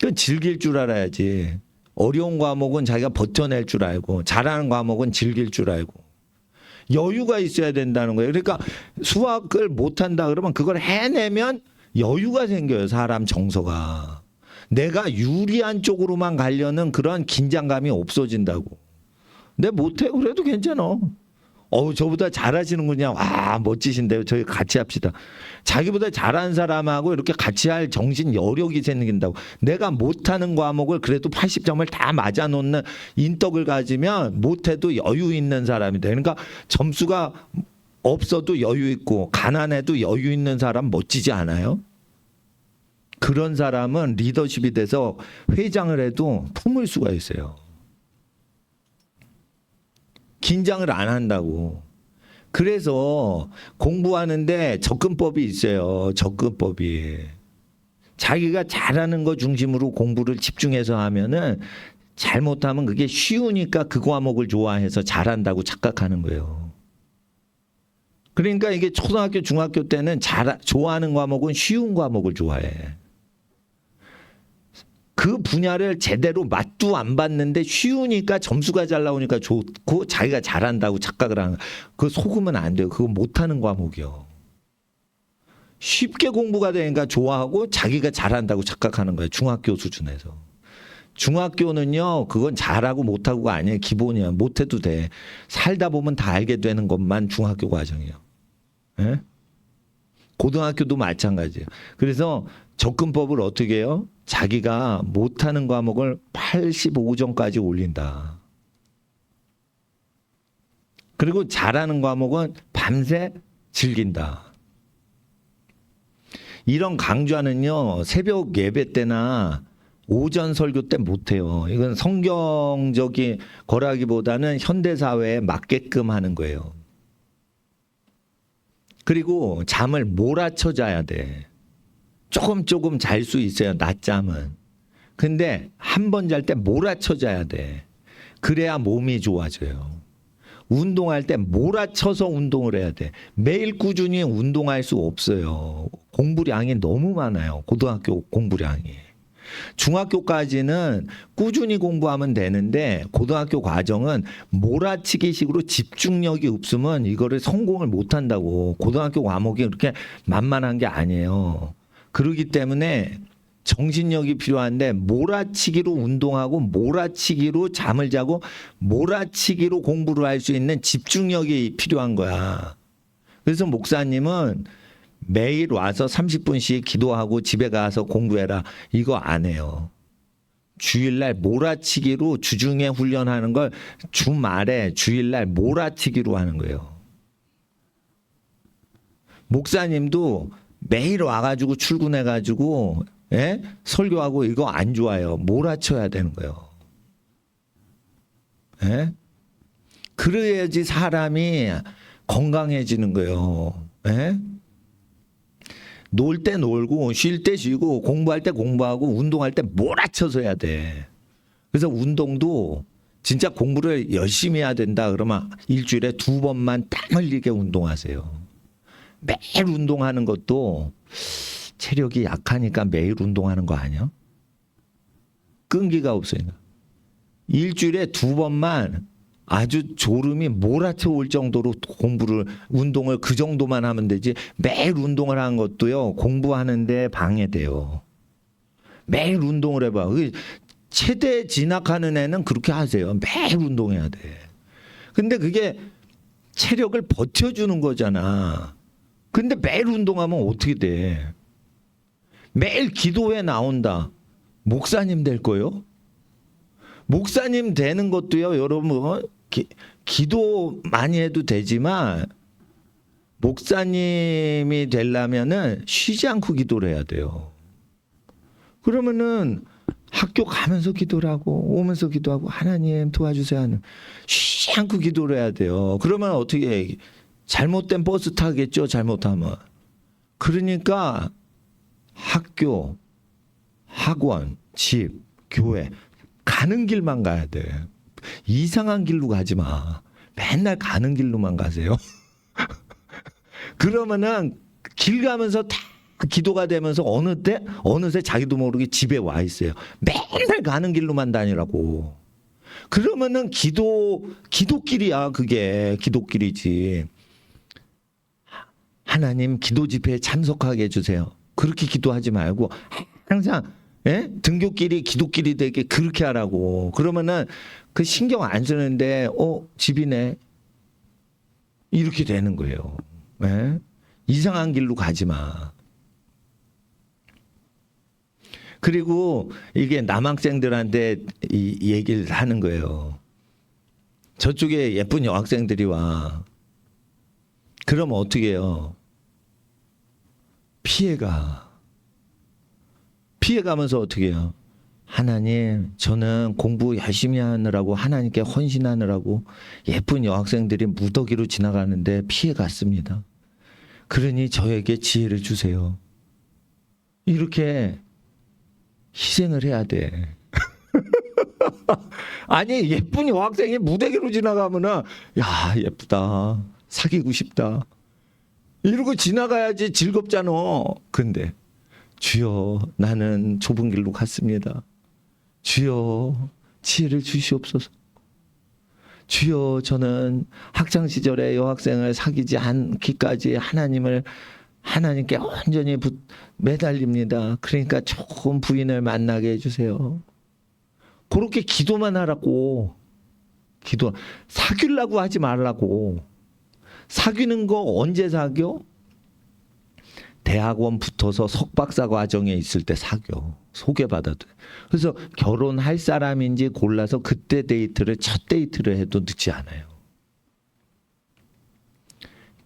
그 즐길 줄 알아야지. 어려운 과목은 자기가 버텨낼 줄 알고 잘하는 과목은 즐길 줄 알고 여유가 있어야 된다는 거예요. 그러니까 수학을 못한다 그러면 그걸 해내면 여유가 생겨요. 사람 정서가. 내가 유리한 쪽으로만 가려는 그런 긴장감이 없어진다고. 내 못해 그래도 괜찮아. 저보다 잘하시는군요. 와 멋지신데요. 저희 같이 합시다. 자기보다 잘하는 사람하고 이렇게 같이 할 정신 여력이 생긴다고. 내가 못하는 과목을 그래도 80점을 다 맞아놓는 인덕을 가지면 못해도 여유 있는 사람이 돼. 그러니까 점수가 없어도 여유 있고 가난해도 여유 있는 사람 멋지지 않아요? 그런 사람은 리더십이 돼서 회장을 해도 품을 수가 있어요. 긴장을 안 한다고. 그래서 공부하는데 접근법이 있어요. 접근법이. 자기가 잘하는 거 중심으로 공부를 집중해서 하면은 잘못하면 그게 쉬우니까 그 과목을 좋아해서 잘한다고 착각하는 거예요. 그러니까 이게 초등학교, 중학교 때는 좋아하는 과목은 쉬운 과목을 좋아해. 그 분야를 제대로 맛도 안 봤는데 쉬우니까 점수가 잘 나오니까 좋고 자기가 잘한다고 착각을 하는 거야. 그거 속으면 안 돼요. 그거 못하는 과목이요. 쉽게 공부가 되니까 좋아하고 자기가 잘한다고 착각하는 거예요. 중학교 수준에서. 중학교는요. 그건 잘하고 못하고가 아니에요. 기본이야. 못해도 돼. 살다 보면 다 알게 되는 것만 중학교 과정이에요. 예? 고등학교도 마찬가지예요. 그래서 접근법을 어떻게 해요? 자기가 못하는 과목을 85점까지 올린다. 그리고 잘하는 과목은 밤새 즐긴다. 이런 강좌는요. 새벽 예배 때나 오전 설교 때 못해요. 이건 성경적인 거라기보다는 현대사회에 맞게끔 하는 거예요. 그리고 잠을 몰아쳐 자야 돼. 조금 잘 수 있어요. 낮잠은. 근데 한 번 잘 때 몰아쳐 자야 돼. 그래야 몸이 좋아져요. 운동할 때 몰아쳐서 운동을 해야 돼. 매일 꾸준히 운동할 수 없어요. 공부량이 너무 많아요. 고등학교 공부량이. 중학교까지는 꾸준히 공부하면 되는데 고등학교 과정은 몰아치기식으로 집중력이 없으면 이거를 성공을 못한다고. 고등학교 과목이 그렇게 만만한 게 아니에요. 그렇기 때문에 정신력이 필요한데 몰아치기로 운동하고 몰아치기로 잠을 자고 몰아치기로 공부를 할 수 있는 집중력이 필요한 거야. 그래서 목사님은 매일 와서 30분씩 기도하고 집에 가서 공부해라. 이거 안 해요. 주일날 몰아치기로 주중에 훈련하는 걸 주말에 주일날 몰아치기로 하는 거예요. 목사님도 매일 와가지고 출근해가지고 예? 설교하고 이거 안 좋아요. 몰아쳐야 되는 거예요. 예? 그래야지 사람이 건강해지는 거예요. 예? 놀 때 놀고 쉴 때 쉬고 공부할 때 공부하고 운동할 때 몰아쳐서 해야 돼. 그래서 운동도 진짜 공부를 열심히 해야 된다 그러면 일주일에 2번만 땀 흘리게 운동하세요. 매일 운동하는 것도 체력이 약하니까 매일 운동하는 거 아니야? 끈기가 없으니까. 일주일에 2번만 아주 졸음이 몰아쳐 올 정도로 공부를 운동을 그 정도만 하면 되지 매일 운동을 하는 것도요 공부하는데 방해돼요. 매일 운동을 해봐. 체대 진학하는 애는 그렇게 하세요. 매일 운동해야 돼. 근데 그게 체력을 버텨주는 거잖아. 근데 매일 운동하면 어떻게 돼? 매일 기도회 나온다. 목사님 될 거요? 목사님 되는 것도요, 여러분, 기도 많이 해도 되지만, 목사님이 되려면은 쉬지 않고 기도를 해야 돼요. 그러면은 학교 가면서 기도를 하고, 오면서 기도하고, 하나님 도와주세요 하는, 쉬지 않고 기도를 해야 돼요. 그러면 어떻게 해? 잘못된 버스 타겠죠, 잘못하면. 그러니까 학교, 학원, 집, 교회, 가는 길만 가야 돼. 이상한 길로 가지 마. 맨날 가는 길로만 가세요. 그러면은 길 가면서 다 기도가 되면서 어느새 자기도 모르게 집에 와 있어요. 맨날 가는 길로만 다니라고. 그러면은 기도길이야. 그게 기도길이지. 하나님 기도 집회에 참석하게 해주세요. 그렇게 기도하지 말고 항상 등교길이 기도길이 되게 그렇게 하라고. 그러면은 그 신경 안 쓰는데 집이네 이렇게 되는 거예요. 예? 이상한 길로 가지 마. 그리고 이게 남학생들한테 이 얘기를 하는 거예요. 저쪽에 예쁜 여학생들이 와. 그럼 어떻게 해요? 피해가면서 어떻게 해요? 하나님, 저는 공부 열심히 하느라고 하나님께 헌신하느라고 예쁜 여학생들이 무더기로 지나가는데 피해갔습니다. 그러니 저에게 지혜를 주세요. 이렇게 희생을 해야 돼. 아니 예쁜 여학생이 무더기로 지나가면은 야 예쁘다 사귀고 싶다 이러고 지나가야지 즐겁잖아. 근데 주여 나는 좁은 길로 갔습니다. 주여 지혜를 주시옵소서. 주여 저는 학창시절에 여학생을 사귀지 않기까지 하나님께 온전히 매달립니다. 그러니까 좋은 부인을 만나게 해주세요. 그렇게 기도만 하라고. 사귀려고 하지 말라고. 사귀는 거 언제 사겨? 대학원 붙어서 석박사 과정에 있을 때 사겨. 소개받아도. 그래서 결혼할 사람인지 골라서 그때 첫 데이트를 해도 늦지 않아요.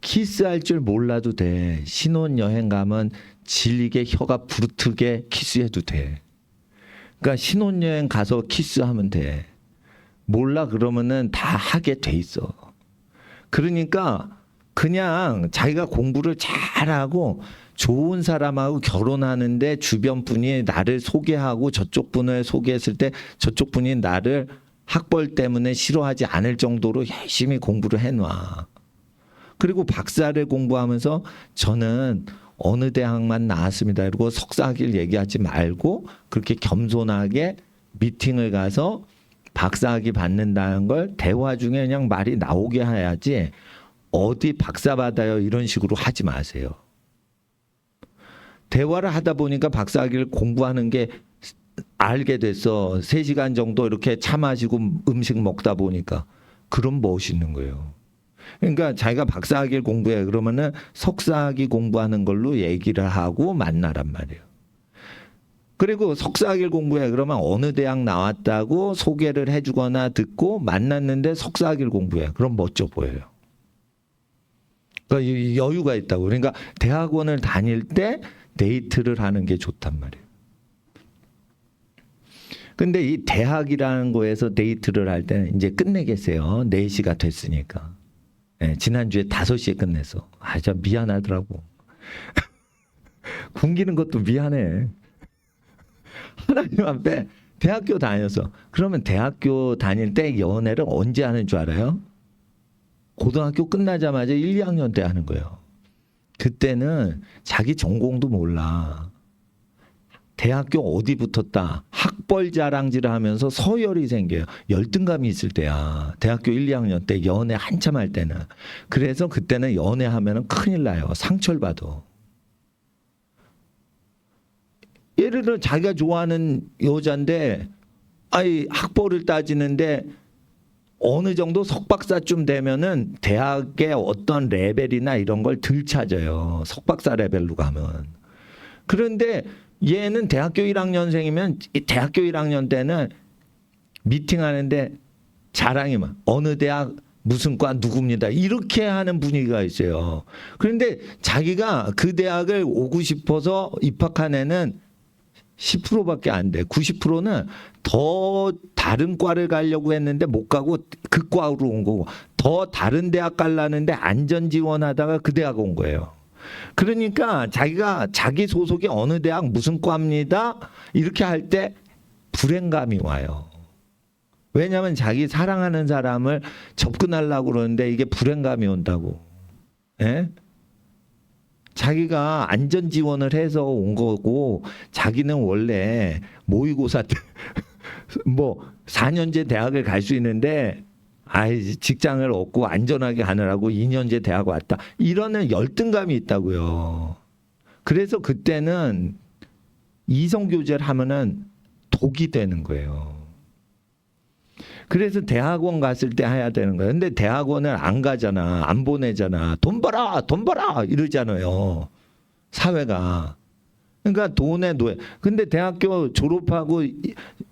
키스할 줄 몰라도 돼. 신혼여행 가면 질리게 혀가 부르트게 키스해도 돼. 그러니까 신혼여행 가서 키스하면 돼. 몰라 그러면은 다 하게 돼 있어. 그러니까 그냥 자기가 공부를 잘하고 좋은 사람하고 결혼하는데 주변 분이 나를 소개하고 저쪽 분을 소개했을 때 저쪽 분이 나를 학벌 때문에 싫어하지 않을 정도로 열심히 공부를 해놔. 그리고 박사를 공부하면서 저는 어느 대학만 나왔습니다. 그리고 석사학위를 얘기하지 말고 그렇게 겸손하게 미팅을 가서 박사학위 받는다는 걸 대화 중에 그냥 말이 나오게 해야지 어디 박사 받아요 이런 식으로 하지 마세요. 대화를 하다 보니까 박사학위를 공부하는 게 알게 됐어. 3시간 정도 이렇게 차 마시고 음식 먹다 보니까. 그럼 멋있는 거예요. 그러니까 자기가 박사학위를 공부해 그러면은 석사학위 공부하는 걸로 얘기를 하고 만나란 말이에요. 그리고 석사학위를 공부해 그러면 어느 대학 나왔다고 소개를 해주거나 듣고 만났는데 석사학위를 공부해. 그럼 멋져 보여요. 그러니까 여유가 있다고. 그러니까 대학원을 다닐 때 데이트를 하는 게 좋단 말이에요. 근데 이 대학이라는 거에서 데이트를 할 때는 이제 끝내겠어요. 4시가 됐으니까. 예, 지난주에 5시에 끝냈어. 아, 저 미안하더라고. 굶기는 것도 미안해. 하나님 앞에 대학교 다녀서. 그러면 대학교 다닐 때 연애를 언제 하는 줄 알아요? 고등학교 끝나자마자 1, 2학년 때 하는 거예요. 그때는 자기 전공도 몰라. 대학교 어디 붙었다. 학벌 자랑질을 하면서 서열이 생겨요. 열등감이 있을 때야. 대학교 1, 2학년 때 연애 한참 할 때는. 그래서 그때는 연애하면 큰일 나요. 상처를 받아. 예를 들어 자기가 좋아하는 여자인데 아이 학벌을 따지는데 어느 정도 석박사쯤 되면은 대학의 어떤 레벨이나 이런 걸 덜 찾아요. 석박사 레벨로 가면. 그런데 얘는 대학교 1학년생이면 대학교 1학년 때는 미팅하는데 자랑이 막 어느 대학 무슨 과 누굽니다. 이렇게 하는 분위기가 있어요. 그런데 자기가 그 대학을 오고 싶어서 입학한 애는 10%밖에 안 돼. 90%는 더 다른 과를 가려고 했는데 못 가고 그 과로 온 거고 더 다른 대학 가려는데 안전 지원하다가 그 대학 온 거예요. 그러니까 자기가 자기 소속이 어느 대학 무슨 과입니다. 이렇게 할 때 불행감이 와요. 왜냐하면 자기 사랑하는 사람을 접근하려고 그러는데 이게 불행감이 온다고. 예? 자기가 안전 지원을 해서 온 거고 자기는 원래 모의고사 때 뭐 4년제 대학을 갈 수 있는데 아이 직장을 얻고 안전하게 가느라고 2년제 대학 왔다. 이러는 열등감이 있다고요. 그래서 그때는 이성 교제를 하면은 독이 되는 거예요. 그래서 대학원 갔을 때 해야 되는 거예요. 근데 대학원을 안 가잖아. 안 보내잖아. 돈 벌어! 돈 벌어! 이러잖아요. 사회가. 그러니까 돈의 노예. 근데 대학교 졸업하고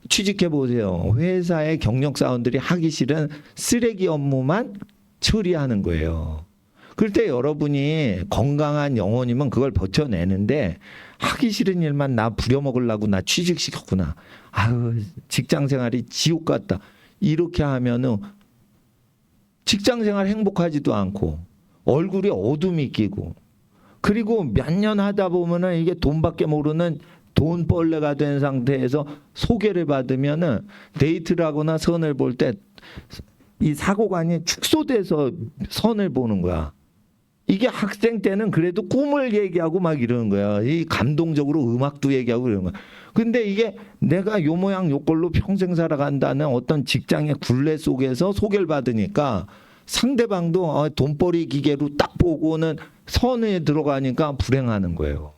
취직해 보세요. 회사의 경력사원들이 하기 싫은 쓰레기 업무만 처리하는 거예요. 그럴 때 여러분이 건강한 영혼이면 그걸 버텨내는데 하기 싫은 일만 나 부려먹으려고 나 취직시켰구나. 아유 직장 생활이 지옥 같다. 이렇게 하면은 직장 생활 행복하지도 않고 얼굴에 어둠이 끼고 그리고 몇 년 하다 보면은 이게 돈밖에 모르는 돈벌레가 된 상태에서 소개를 받으면은 데이트를 하거나 선을 볼 때 이 사고관이 축소돼서 선을 보는 거야. 이게 학생 때는 그래도 꿈을 얘기하고 막 이러는 거야. 이 감동적으로 음악도 얘기하고 이러는 거야. 근데 이게 내가 요 모양 요 꼴로 평생 살아간다는 어떤 직장의 굴레 속에서 소개를 받으니까 상대방도 돈벌이 기계로 딱 보고는 선에 들어가니까 불행하는 거예요.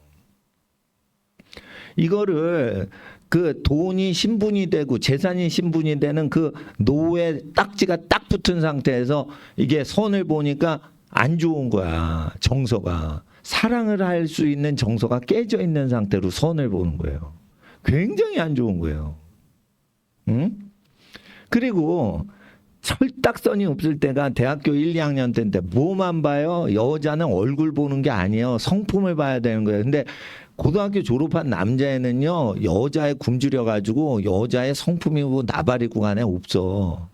이거를 그 돈이 신분이 되고 재산이 신분이 되는 그 노예 딱지가 딱 붙은 상태에서 이게 선을 보니까 안 좋은 거야. 정서가. 사랑을 할 수 있는 정서가 깨져 있는 상태로 선을 보는 거예요. 굉장히 안 좋은 거예요. 응? 그리고 철딱선이 없을 때가 대학교 1, 2학년 때인데 뭐만 봐요? 여자는 얼굴 보는 게 아니에요. 성품을 봐야 되는 거예요. 근데 고등학교 졸업한 남자애는요. 여자에 굶주려 가지고 여자의 성품이고 나발이고 간에 없어.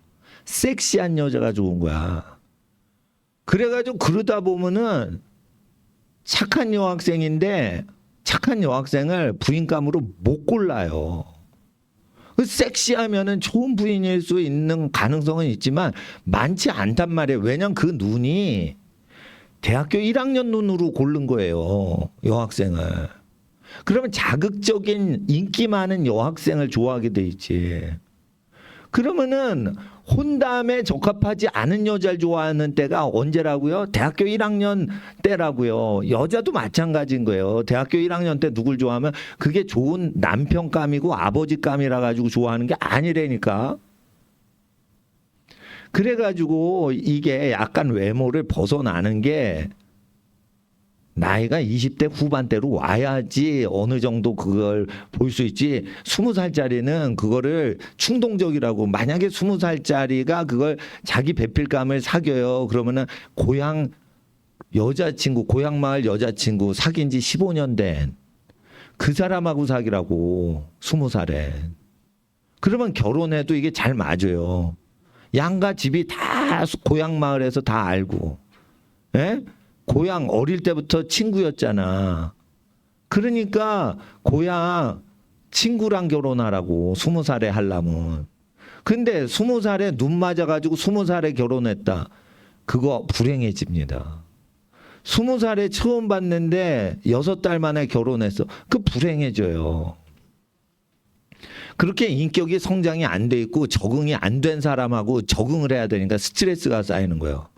섹시한 여자가 좋은 거야. 그래가지고 그러다 보면은 착한 여학생인데 착한 여학생을 부인감으로 못 골라요. 섹시하면은 좋은 부인일 수 있는 가능성은 있지만 많지 않단 말이에요. 왜냐면 그 눈이 대학교 1학년 눈으로 고른 거예요. 여학생을. 그러면 자극적인 인기 많은 여학생을 좋아하게 돼 있지. 그러면은 혼담에 적합하지 않은 여자를 좋아하는 때가 언제라고요? 대학교 1학년 때라고요. 여자도 마찬가지인 거예요. 대학교 1학년 때 누굴 좋아하면 그게 좋은 남편감이고 아버지감이라 가지고 좋아하는 게 아니라니까. 그래가지고 이게 약간 외모를 벗어나는 게 나이가 20대 후반대로 와야지 어느 정도 그걸 볼 수 있지. 20살짜리는 그거를 충동적이라고. 만약에 20살짜리가 그걸 자기 배필감을 사겨요. 그러면은 고향 여자친구, 고향 마을 여자친구 사귄 지 15년 된 그 사람하고 사귀라고. 20살에. 그러면 결혼해도 이게 잘 맞아요. 양가 집이 다 고향 마을에서 다 알고, 예? 고향 어릴 때부터 친구였잖아. 그러니까 고향 친구랑 결혼하라고 20살에 하려면. 근데 20살에 눈 맞아가지고 20살에 결혼했다. 그거 불행해집니다. 20살에 처음 봤는데 6달 만에 결혼했어. 그 불행해져요. 그렇게 인격이 성장이 안 돼 있고 적응이 안 된 사람하고 적응을 해야 되니까 스트레스가 쌓이는 거예요.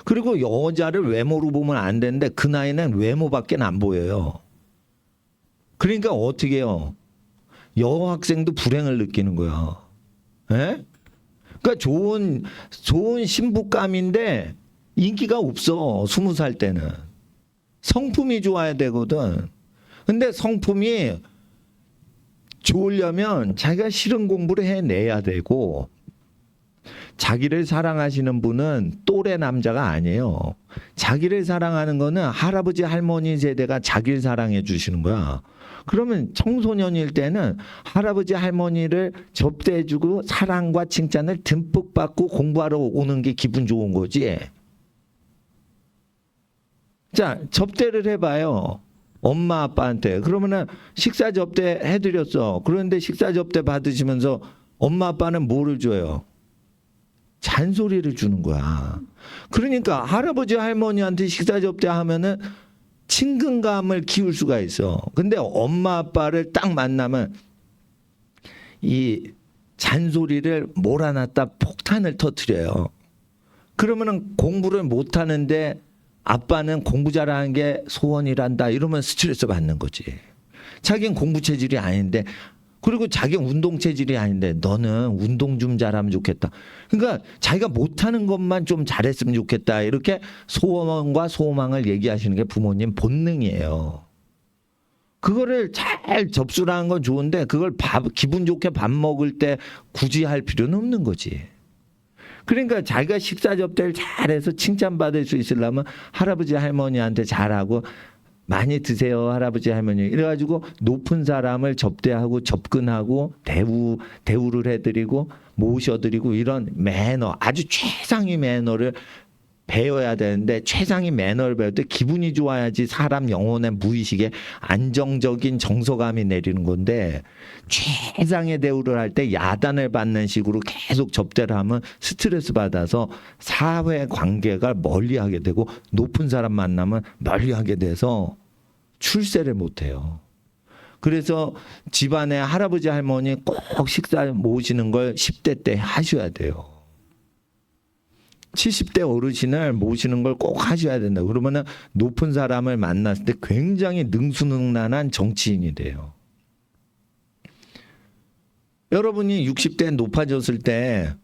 그리고 여자를 외모로 보면 안 되는데 그 나이는 외모밖에 안 보여요. 그러니까 어떻게 해요? 여학생도 불행을 느끼는 거야. 예? 그러니까 좋은 신부감인데 인기가 없어. 20살 때는. 성품이 좋아야 되거든. 근데 성품이 좋으려면 자기가 싫은 공부를 해내야 되고, 자기를 사랑하시는 분은 또래 남자가 아니에요. 자기를 사랑하는 거는 할아버지 할머니 세대가 자기를 사랑해 주시는 거야. 그러면 청소년일 때는 할아버지 할머니를 접대해주고 사랑과 칭찬을 듬뿍 받고 공부하러 오는 게 기분 좋은 거지. 자, 접대를 해봐요. 엄마 아빠한테. 그러면은 식사 접대 해드렸어. 그런데 식사 접대 받으시면서 엄마 아빠는 뭐를 줘요? 잔소리를 주는 거야. 그러니까 할아버지 할머니한테 식사 접대하면은 친근감을 키울 수가 있어. 근데 엄마 아빠를 딱 만나면 이 잔소리를 몰아놨다 폭탄을 터뜨려요. 그러면은 공부를 못 하는데 아빠는 공부 잘하는 게 소원이란다 이러면 스트레스 받는 거지. 자기는 공부 체질이 아닌데, 그리고 자기는 운동 체질이 아닌데 너는 운동 좀 잘하면 좋겠다. 그러니까 자기가 못하는 것만 좀 잘했으면 좋겠다. 이렇게 소원과 소망을 얘기하시는 게 부모님 본능이에요. 그거를 잘 접수를 하는 건 좋은데 그걸 기분 좋게 밥 먹을 때 굳이 할 필요는 없는 거지. 그러니까 자기가 식사 접대를 잘해서 칭찬받을 수 있으려면 할아버지 할머니한테 잘하고 많이 드세요 할아버지 할머니 이래가지고 높은 사람을 접대하고 접근하고 대우를 해드리고 모셔드리고 이런 매너, 아주 최상의 매너를 배워야 되는데, 최상의 매너를 배울 때 기분이 좋아야지 사람 영혼의 무의식에 안정적인 정서감이 내리는 건데, 최상의 대우를 할 때 야단을 받는 식으로 계속 접대를 하면 스트레스 받아서 사회 관계가 멀리하게 되고 높은 사람 만나면 멀리하게 돼서 출세를 못해요. 그래서 집안에 할아버지 할머니 꼭 식사 모시는 걸 10대 때 하셔야 돼요. 70대 어르신을 모시는 걸 꼭 하셔야 된다. 그러면은 높은 사람을 만났을 때 굉장히 능수능란한 정치인이 돼요. 여러분이 60대 높아졌을 때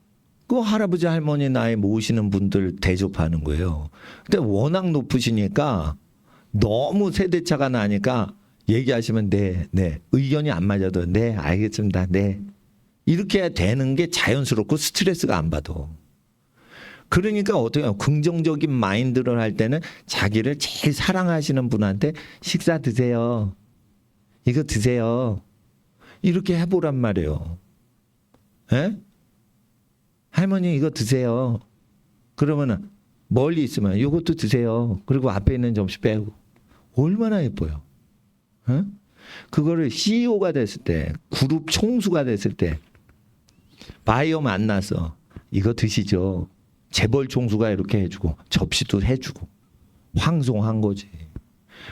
그 할아버지 할머니 나이 모시는 분들 대접하는 거예요. 근데 워낙 높으시니까 너무 세대차가 나니까 얘기하시면 네, 의견이 안 맞아도 네, 알겠습니다. 네. 이렇게 되는 게 자연스럽고 스트레스가 안 받아. 그러니까 어떻게 해요? 긍정적인 마인드를 할 때는 자기를 제일 사랑하시는 분한테 식사 드세요. 이거 드세요. 이렇게 해보란 말이에요. 에? 할머니 이거 드세요. 그러면은 멀리 있으면 이것도 드세요. 그리고 앞에 있는 점심 빼고. 얼마나 예뻐요. 에? 그거를 CEO가 됐을 때, 그룹 총수가 됐을 때 바이오 만나서 이거 드시죠. 재벌 총수가 이렇게 해주고 접시도 해주고 황송한 거지.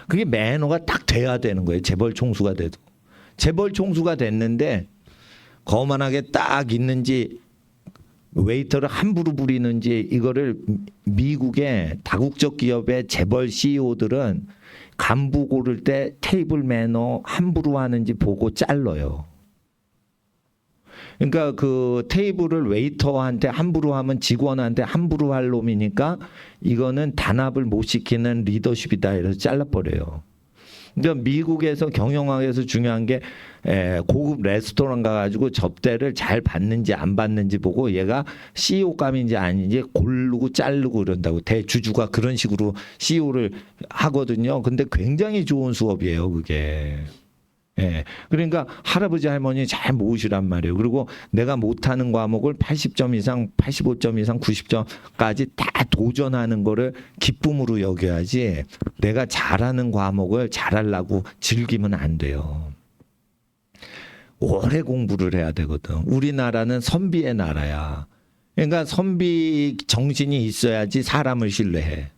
그게 매너가 딱 돼야 되는 거예요. 재벌 총수가 돼도. 재벌 총수가 됐는데 거만하게 딱 있는지 웨이터를 함부로 부리는지, 이거를 미국의 다국적 기업의 재벌 CEO들은 간부 고를 때 테이블 매너 함부로 하는지 보고 잘라요. 그러니까 그 테이블을 웨이터한테 함부로 하면 직원한테 함부로 할 놈이니까 이거는 단합을 못 시키는 리더십이다 이래서 잘라버려요. 그러니까 미국에서 경영학에서 중요한 게 고급 레스토랑 가가지고 접대를 잘 받는지 안 받는지 보고 얘가 CEO감인지 아닌지 고르고 자르고 그런다고. 대주주가 그런 식으로 CEO를 하거든요. 근데 굉장히 좋은 수업이에요 그게. 예. 그러니까 할아버지 할머니 잘 모으시란 말이에요. 그리고 내가 못하는 과목을 80점 이상, 85점 이상, 90점까지 다 도전하는 거를 기쁨으로 여겨야지 내가 잘하는 과목을 잘하려고 즐기면 안 돼요. 오래 공부를 해야 되거든. 우리나라는 선비의 나라야. 그러니까 선비 정신이 있어야지 사람을 신뢰해.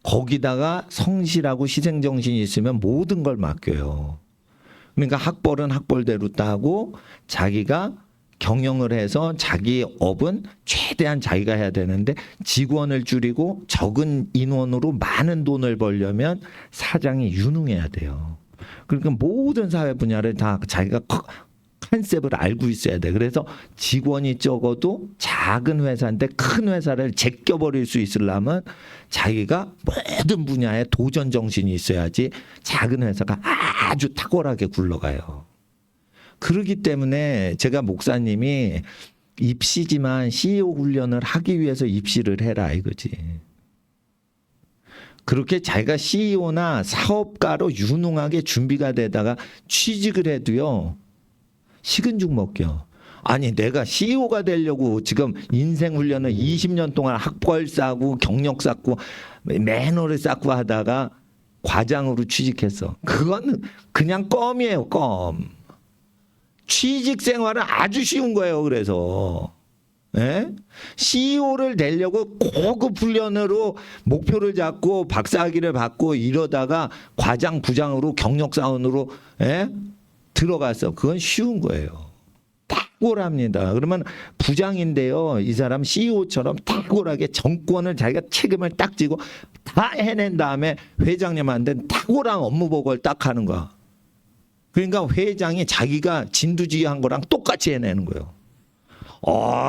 거기다가 성실하고 희생정신이 있으면 모든 걸 맡겨요. 그러니까 학벌은 학벌대로 따고 자기가 경영을 해서 자기 업은 최대한 자기가 해야 되는데 직원을 줄이고 적은 인원으로 많은 돈을 벌려면 사장이 유능해야 돼요. 그러니까 모든 사회 분야를 다 자기가 컨셉을 알고 있어야 돼. 그래서 직원이 적어도 작은 회사인데 큰 회사를 제껴버릴 수 있으려면 자기가 모든 분야에 도전 정신이 있어야지 작은 회사가 아주 탁월하게 굴러가요. 그렇기 때문에 제가 목사님이 입시지만 CEO 훈련을 하기 위해서 입시를 해라 이거지. 그렇게 자기가 CEO나 사업가로 유능하게 준비가 되다가 취직을 해도요. 식은 죽 먹겨. 아니 내가 CEO가 되려고 지금 인생 훈련을 20년 동안 학벌 쌓고 경력 쌓고 매너를 쌓고 하다가 과장으로 취직했어. 그건 그냥 껌이에요. 껌. 취직 생활은 아주 쉬운 거예요. 그래서 예? CEO를 되려고 고급 훈련으로 목표를 잡고 박사학위를 받고 이러다가 과장 부장으로 경력 사원으로 예? 들어갔어. 그건 쉬운 거예요. 탁월합니다. 그러면 부장인데요. 이 사람 CEO처럼 탁월하게 정권을 자기가 책임을 딱 지고 다 해낸 다음에 회장님한테 탁월한 업무 보고를 딱 하는 거야. 그러니까 회장이 자기가 진두지휘한 거랑 똑같이 해내는 거예요.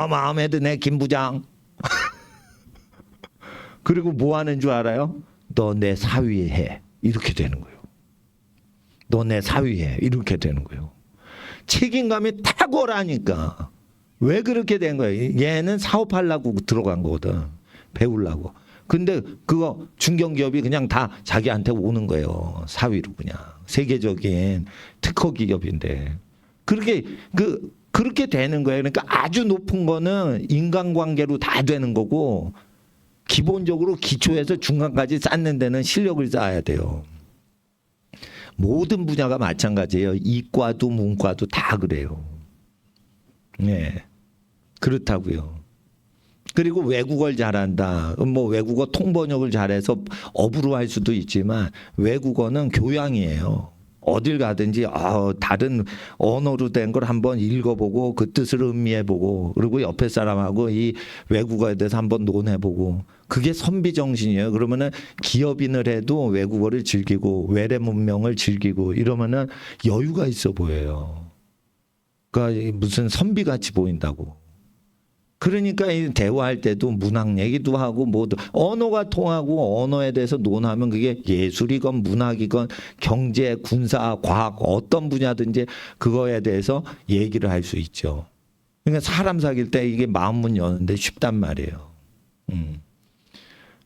마음에 드네 김 부장. 그리고 뭐 하는 줄 알아요? 너 내 사위에 해. 이렇게 되는 거예요. 너 내 사위해. 이렇게 되는 거예요. 책임감이 탁월하니까. 왜 그렇게 된 거예요? 얘는 사업하려고 들어간 거거든. 배우려고. 근데 그거 중견기업이 그냥 다 자기한테 오는 거예요. 사위로 그냥. 세계적인 특허 기업인데. 그렇게 되는 거예요. 그러니까 아주 높은 거는 인간관계로 다 되는 거고 기본적으로 기초에서 중간까지 쌓는 데는 실력을 쌓아야 돼요. 모든 분야가 마찬가지예요. 이과도 문과도 다 그래요. 네. 그렇다고요. 그리고 외국어를 잘한다. 뭐 외국어 통번역을 잘해서 업으로 할 수도 있지만 외국어는 교양이에요. 어딜 가든지 다른 언어로 된 걸 한번 읽어보고 그 뜻을 음미해보고 그리고 옆에 사람하고 이 외국어에 대해서 한번 논해보고 그게 선비 정신이에요. 그러면은 기업인을 해도 외국어를 즐기고 외래 문명을 즐기고 이러면은 여유가 있어 보여요. 그러니까 무슨 선비같이 보인다고. 그러니까 이 대화할 때도 문학 얘기도 하고 뭐도 언어가 통하고 언어에 대해서 논하면 그게 예술이건 문학이건 경제, 군사, 과학 어떤 분야든지 그거에 대해서 얘기를 할 수 있죠. 그러니까 사람 사귈 때 이게 마음문 여는데 쉽단 말이에요.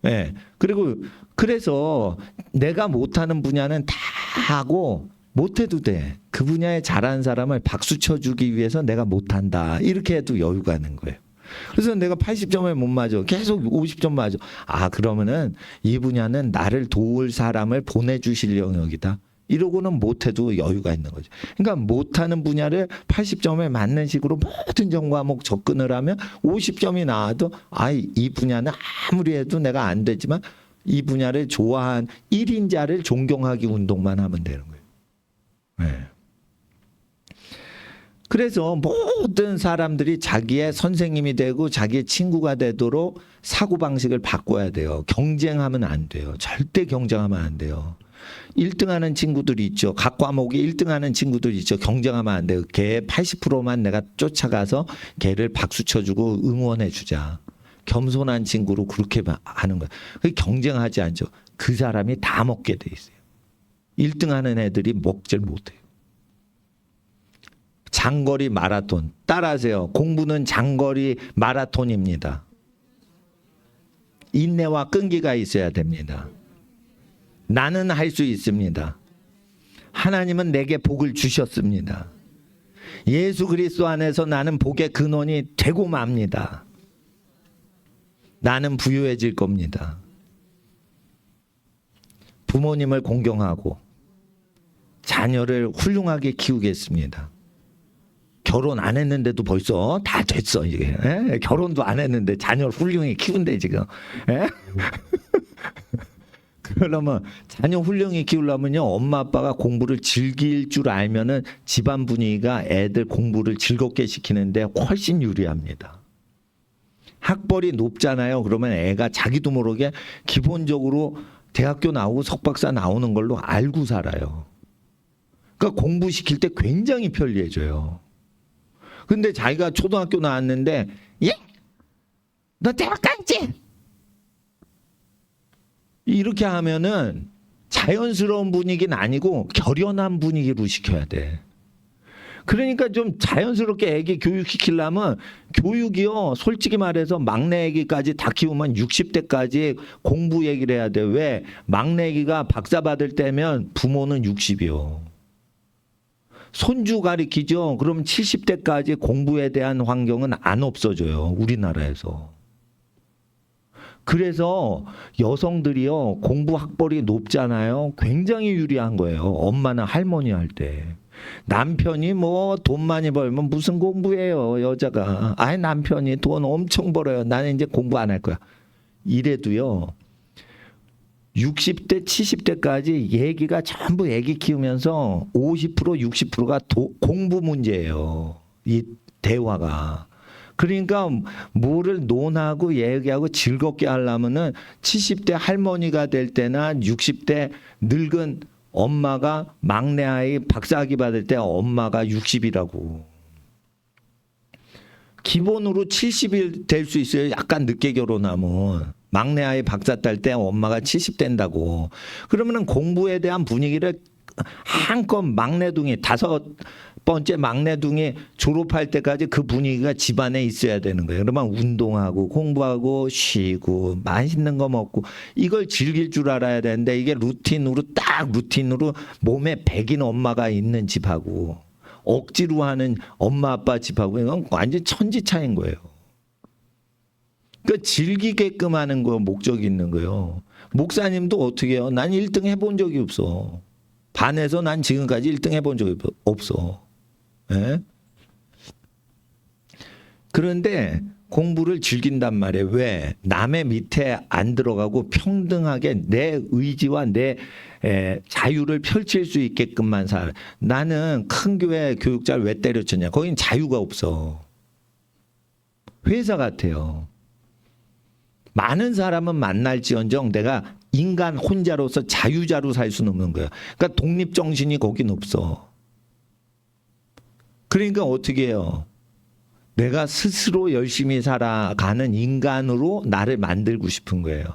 네. 그리고 그래서 내가 못하는 분야는 다 하고 못해도 돼. 그 분야에 잘하는 사람을 박수 쳐주기 위해서 내가 못한다. 이렇게 해도 여유가 있는 거예요. 그래서 내가 80점을 못 맞아. 계속 50점 맞아. 그러면은 이 분야는 나를 도울 사람을 보내주실 영역이다. 이러고는 못해도 여유가 있는 거죠. 그러니까 못하는 분야를 80점에 맞는 식으로 모든 전과목 접근을 하면 50점이 나와도 이 분야는 아무리 해도 내가 안 되지만 이 분야를 좋아한 1인자를 존경하기 운동만 하면 되는 거예요. 네. 그래서 모든 사람들이 자기의 선생님이 되고 자기의 친구가 되도록 사고방식을 바꿔야 돼요. 경쟁하면 안 돼요. 절대 경쟁하면 안 돼요. 1등하는 친구들이 있죠. 각 과목에 1등하는 친구들이 있죠. 경쟁하면 안 돼요. 걔 80%만 내가 쫓아가서 걔를 박수 쳐주고 응원해 주자. 겸손한 친구로 그렇게 하는 거예요. 경쟁하지 않죠. 그 사람이 다 먹게 돼 있어요. 1등하는 애들이 먹질 못해요. 장거리 마라톤 따라하세요. 공부는 장거리 마라톤입니다. 인내와 끈기가 있어야 됩니다. 나는 할 수 있습니다. 하나님은 내게 복을 주셨습니다. 예수 그리스도 안에서 나는 복의 근원이 되고 맙니다. 나는 부유해질 겁니다. 부모님을 공경하고 자녀를 훌륭하게 키우겠습니다. 결혼 안 했는데도 벌써 다 됐어 이게. 에? 결혼도 안 했는데 자녀를 훌륭히 키운대 지금. 에? 그러면 자녀 훌륭히 키우려면요, 엄마 아빠가 공부를 즐길 줄 알면은 집안 분위기가 애들 공부를 즐겁게 시키는데 훨씬 유리합니다. 학벌이 높잖아요. 그러면 애가 자기도 모르게 기본적으로 대학교 나오고 석박사 나오는 걸로 알고 살아요. 그러니까 공부시킬 때 굉장히 편리해져요. 근데 자기가 초등학교 나왔는데, 예? 너 대학 갔지? 이렇게 하면은 자연스러운 분위기는 아니고 결연한 분위기로 시켜야 돼. 그러니까 좀 자연스럽게 애기 교육시키려면 교육이요, 솔직히 말해서 막내 애기까지 다 키우면 60대까지 공부 얘기를 해야 돼. 왜? 막내 애기가 박사 받을 때면 부모는 60이요. 손주 가리키죠. 그럼 70대까지 공부에 대한 환경은 안 없어져요. 우리나라에서. 그래서 여성들이요, 공부 학벌이 높잖아요. 굉장히 유리한 거예요. 엄마나 할머니 할 때. 남편이 뭐 돈 많이 벌면 무슨 공부해요, 여자가. 아이, 남편이 돈 엄청 벌어요. 나는 이제 공부 안 할 거야. 이래도요, 60대, 70대까지 얘기가 전부 애기 키우면서 50%, 60%가 공부 문제예요. 이 대화가. 그러니까 뭐를 논하고 얘기하고 즐겁게 하려면은 70대 할머니가 될 때나 60대 늙은 엄마가 막내 아이 박사학위 받을 때 엄마가 60이라고. 기본으로 70일 될 수 있어요. 약간 늦게 결혼하면. 막내 아이 박사 딸 때 엄마가 70 된다고. 그러면은 공부에 대한 분위기를 한껏 막내둥이, 5번째 막내둥이 졸업할 때까지 그 분위기가 집안에 있어야 되는 거예요. 그러면 운동하고 공부하고 쉬고 맛있는 거 먹고 이걸 즐길 줄 알아야 되는데, 이게 루틴으로 몸에 배긴 엄마가 있는 집하고 억지로 하는 엄마 아빠 집하고 이건 완전 천지 차이인 거예요. 그러니까 즐기게끔 하는 거 목적이 있는 거예요. 목사님도 어떻게 해요? 난 1등 해본 적이 없어. 반에서 난 지금까지 1등 해본 적이 없어. 예? 그런데 공부를 즐긴단 말이에요. 왜? 남의 밑에 안 들어가고 평등하게 내 의지와 내 자유를 펼칠 수 있게끔만 살아. 나는 큰 교회 교육자를 왜 때려쳤냐? 거긴 자유가 없어. 회사 같아요. 많은 사람은 만날지언정 내가 인간 혼자로서 자유자로 살 수는 없는 거야. 그러니까 독립정신이 거긴 없어. 그러니까 어떻게 해요? 내가 스스로 열심히 살아가는 인간으로 나를 만들고 싶은 거예요.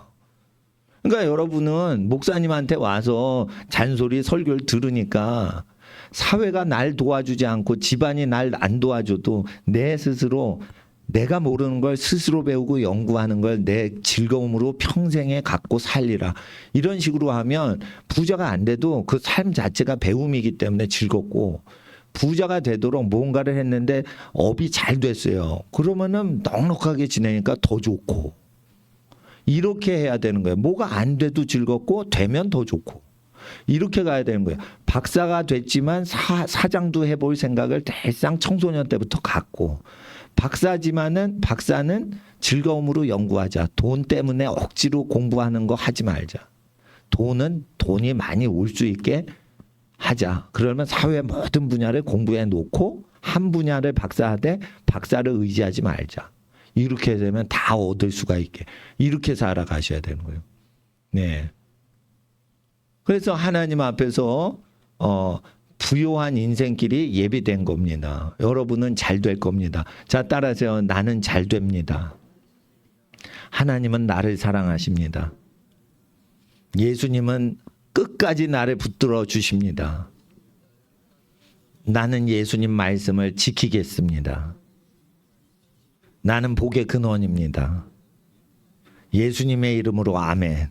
그러니까 여러분은 목사님한테 와서 잔소리 설교를 들으니까 사회가 날 도와주지 않고 집안이 날 안 도와줘도 내 스스로 내가 모르는 걸 스스로 배우고 연구하는 걸 내 즐거움으로 평생에 갖고 살리라. 이런 식으로 하면 부자가 안 돼도 그 삶 자체가 배움이기 때문에 즐겁고, 부자가 되도록 뭔가를 했는데 업이 잘 됐어요. 그러면은 넉넉하게 지내니까 더 좋고. 이렇게 해야 되는 거예요. 뭐가 안 돼도 즐겁고 되면 더 좋고. 이렇게 가야 되는 거예요. 박사가 됐지만 사장도 해볼 생각을 대상 청소년 때부터 갖고, 박사는 즐거움으로 연구하자. 돈 때문에 억지로 공부하는 거 하지 말자. 돈이 많이 올 수 있게 하자. 그러면 사회의 모든 분야를 공부해 놓고 한 분야를 박사하되 박사를 의지하지 말자. 이렇게 되면 다 얻을 수가 있게. 이렇게 살아가셔야 되는 거예요. 네. 그래서 하나님 앞에서 부요한 인생길이 예비된 겁니다. 여러분은 잘 될 겁니다. 자, 따라하세요. 나는 잘 됩니다. 하나님은 나를 사랑하십니다. 예수님은 끝까지 나를 붙들어 주십니다. 나는 예수님 말씀을 지키겠습니다. 나는 복의 근원입니다. 예수님의 이름으로 아멘.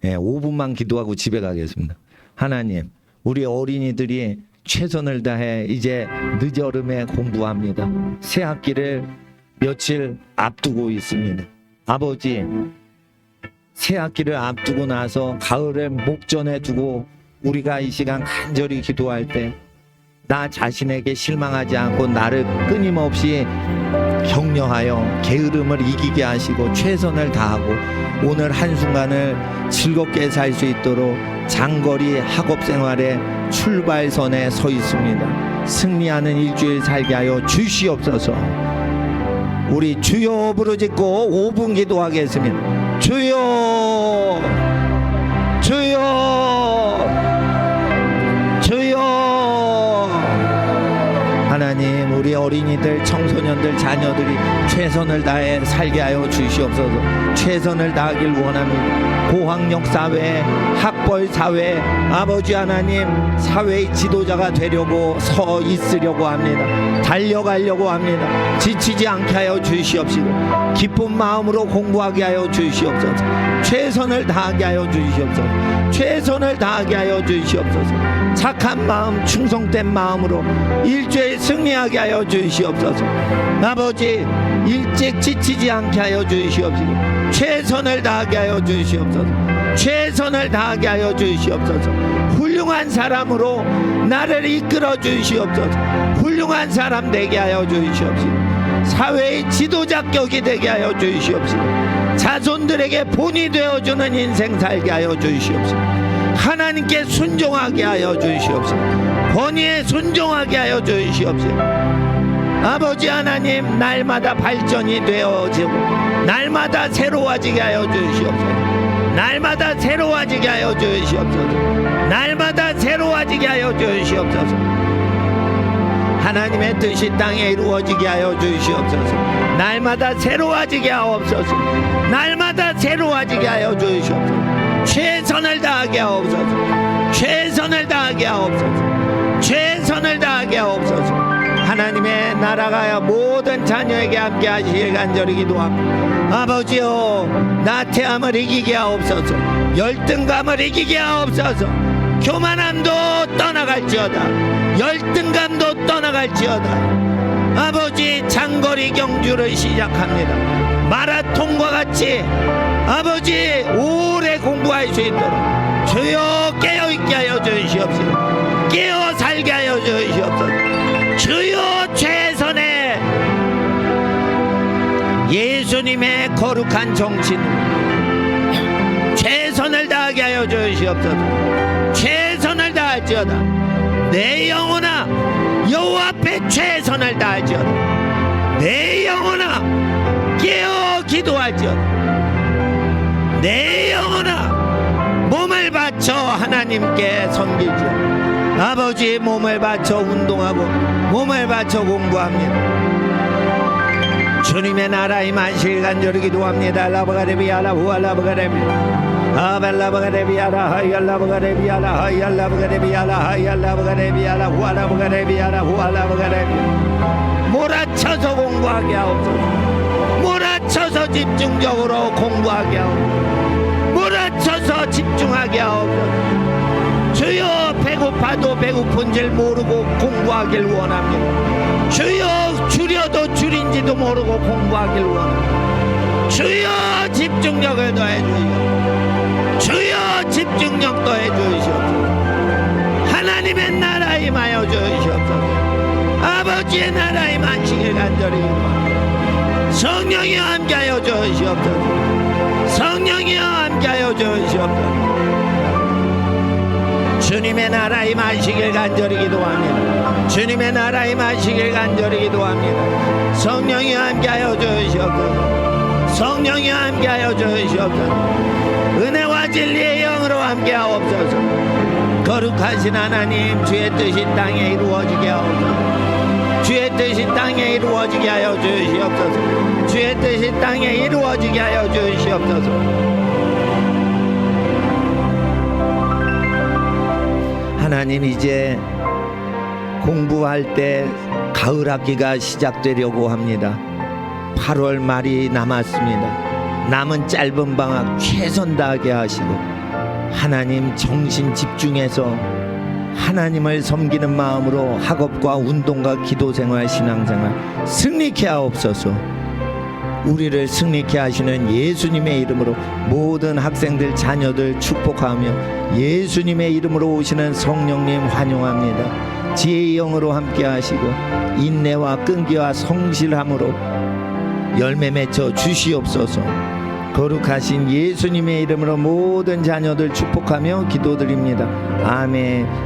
5분만 기도하고 집에 가겠습니다. 하나님, 우리 어린이들이 최선을 다해 이제 늦여름에 공부합니다. 새 학기를 며칠 앞두고 있습니다. 아버지, 새 학기를 앞두고 나서 가을을 목전에 두고 우리가 이 시간 간절히 기도할 때 나 자신에게 실망하지 않고 나를 끊임없이 격려하여 게으름을 이기게 하시고 최선을 다하고 오늘 한순간을 즐겁게 살 수 있도록 장거리 학업 생활의 출발선에 서 있습니다. 승리하는 일주일 살게 하여 주시옵소서. 우리 주여 부르짖고 5분 기도하겠습니다. 주여, 주여, 주여. 하나님, 우리 어린이들, 청소년들, 자녀들이 최선을 다해 살게 하여 주시옵소서. 최선을 다하길 원합니다. 고학력 사회, 학벌 사회, 아버지 하나님, 사회의 지도자가 되려고 서 있으려고 합니다. 달려가려고 합니다. 지치지 않게 하여 주시옵시고 기쁜 마음으로 공부하게 하여 주시옵소서. 최선을 다하게 하여 주시옵소서. 최선을 다하게 하여 주시옵소서. 착한 마음, 충성된 마음으로 일주일 승리하게 하여 주시옵소서. 아버지, 일찍 지치지 않게 하여 주시옵시고 최선을 다하게 하여 주시옵소서. 최선을 다하게 하여 주시옵소서. 훌륭한 사람으로 나를 이끌어 주시옵소서. 훌륭한 사람 되게 하여 주시옵시고 사회의 지도자격이 되게 하여 주시옵시고 자손들에게 본이 되어주는 인생 살게 하여 주시옵시고 하나님께 순종하게 하여 주시옵시고 권위에 순종하게 하여 주시옵시고 아버지 하나님, 날마다 발전이 되어지고 날마다 새로워지게 하여 주시옵소서. 날마다 새로워지게 하여 주시옵소서. 날마다 새로워지게 하여 주시옵소서. 하나님의 뜻이 땅에 이루어지게 하여 주시옵소서. 날마다 새로워지게 하옵소서. 날마다 새로워지게 하여 주시옵소서. 최선을 다하게 하옵소서. 최선을 다하게 하옵소서. 최선을 다하게 하옵소서. 하나님의 나라가 모든 자녀에게 함께 하시길 간절히 기도합니다. 아버지여, 나태함을 이기게 하옵소서. 열등감을 이기게 하옵소서. 교만함도 떠나갈지어다. 열등감도 떠나갈지어다. 아버지, 장거리 경주를 시작합니다. 마라톤과 같이 아버지 오래 공부할 수 있도록 주여 깨어있게 하여 주시옵소서. 깨어 살게 하여 주시옵소서. 주여, 최선의 예수님의 거룩한 정신으로 최선을 다하게 하여 주시옵소서. 최선을 다할지어다. 내 영혼아, 여호와 앞에 최선을 다할지어다. 내 영혼아, 깨어 기도할지어다. 내 영혼아, 몸을 바쳐 하나님께 섬기지어다. 아버지, 몸을 바쳐 운동하고 몸을 바쳐 공부합니다. 주님의 나라 임하시길 간절히 기도합니다. 라바가레비아라 후알라바가레비 아벨라바가레비아라 하이알라바가레비아라 하이알라바가레비아라 하이알라바가레비아라 후알라바가레비아라 후알라바가레비 몰아쳐서 공부하게 하옵소서. 몰아쳐서 집중적으로 공부하게 하옵소서. 몰아쳐서 집중하게 하옵소서. 주여, 배고파도 배고픈 줄 모르고 공부하길 원합니다. 주여, 줄여도 줄인지도 모르고 공부하길 원합니다. 주여, 집중력을 더해 주시옵소서. 주여, 집중력 더해 주시옵소서. 하나님의 나라 임하여 주시옵소서. 아버지의 나라 임하시길 간절히 기도합니다. 성령이여 함께하여 주시옵소서. 성령이여 함께하여 주시옵소서. 주님의 나라 임하시길 간절히 기도합니다. 주님의 나라 임하시길 간절히 기도합니다. 성령이 함께하여 주시옵소서. 성령이 함께하여 주시옵소서. 은혜와 진리의 영으로 함께하옵소서. 거룩하신 하나님, 주의 뜻이 땅에 이루어지게 하옵소서. 주의 뜻이 땅에 이루어지게 하여 주시옵소서. 주의 뜻이 땅에 이루어지게 하여 주시옵소서. 하나님, 이제 공부할 때 가을 학기가 시작되려고 합니다. 8월 말이 남았습니다. 남은 짧은 방학 최선 다하게 하시고 하나님 정신 집중해서 하나님을 섬기는 마음으로 학업과 운동과 기도생활, 신앙생활 승리케 하옵소서. 우리를 승리케 하시는 예수님의 이름으로 모든 학생들, 자녀들 축복하며 예수님의 이름으로 오시는 성령님 환영합니다. 지혜의 영으로 함께 하시고 인내와 끈기와 성실함으로 열매 맺어 주시옵소서. 거룩하신 예수님의 이름으로 모든 자녀들 축복하며 기도드립니다. 아멘.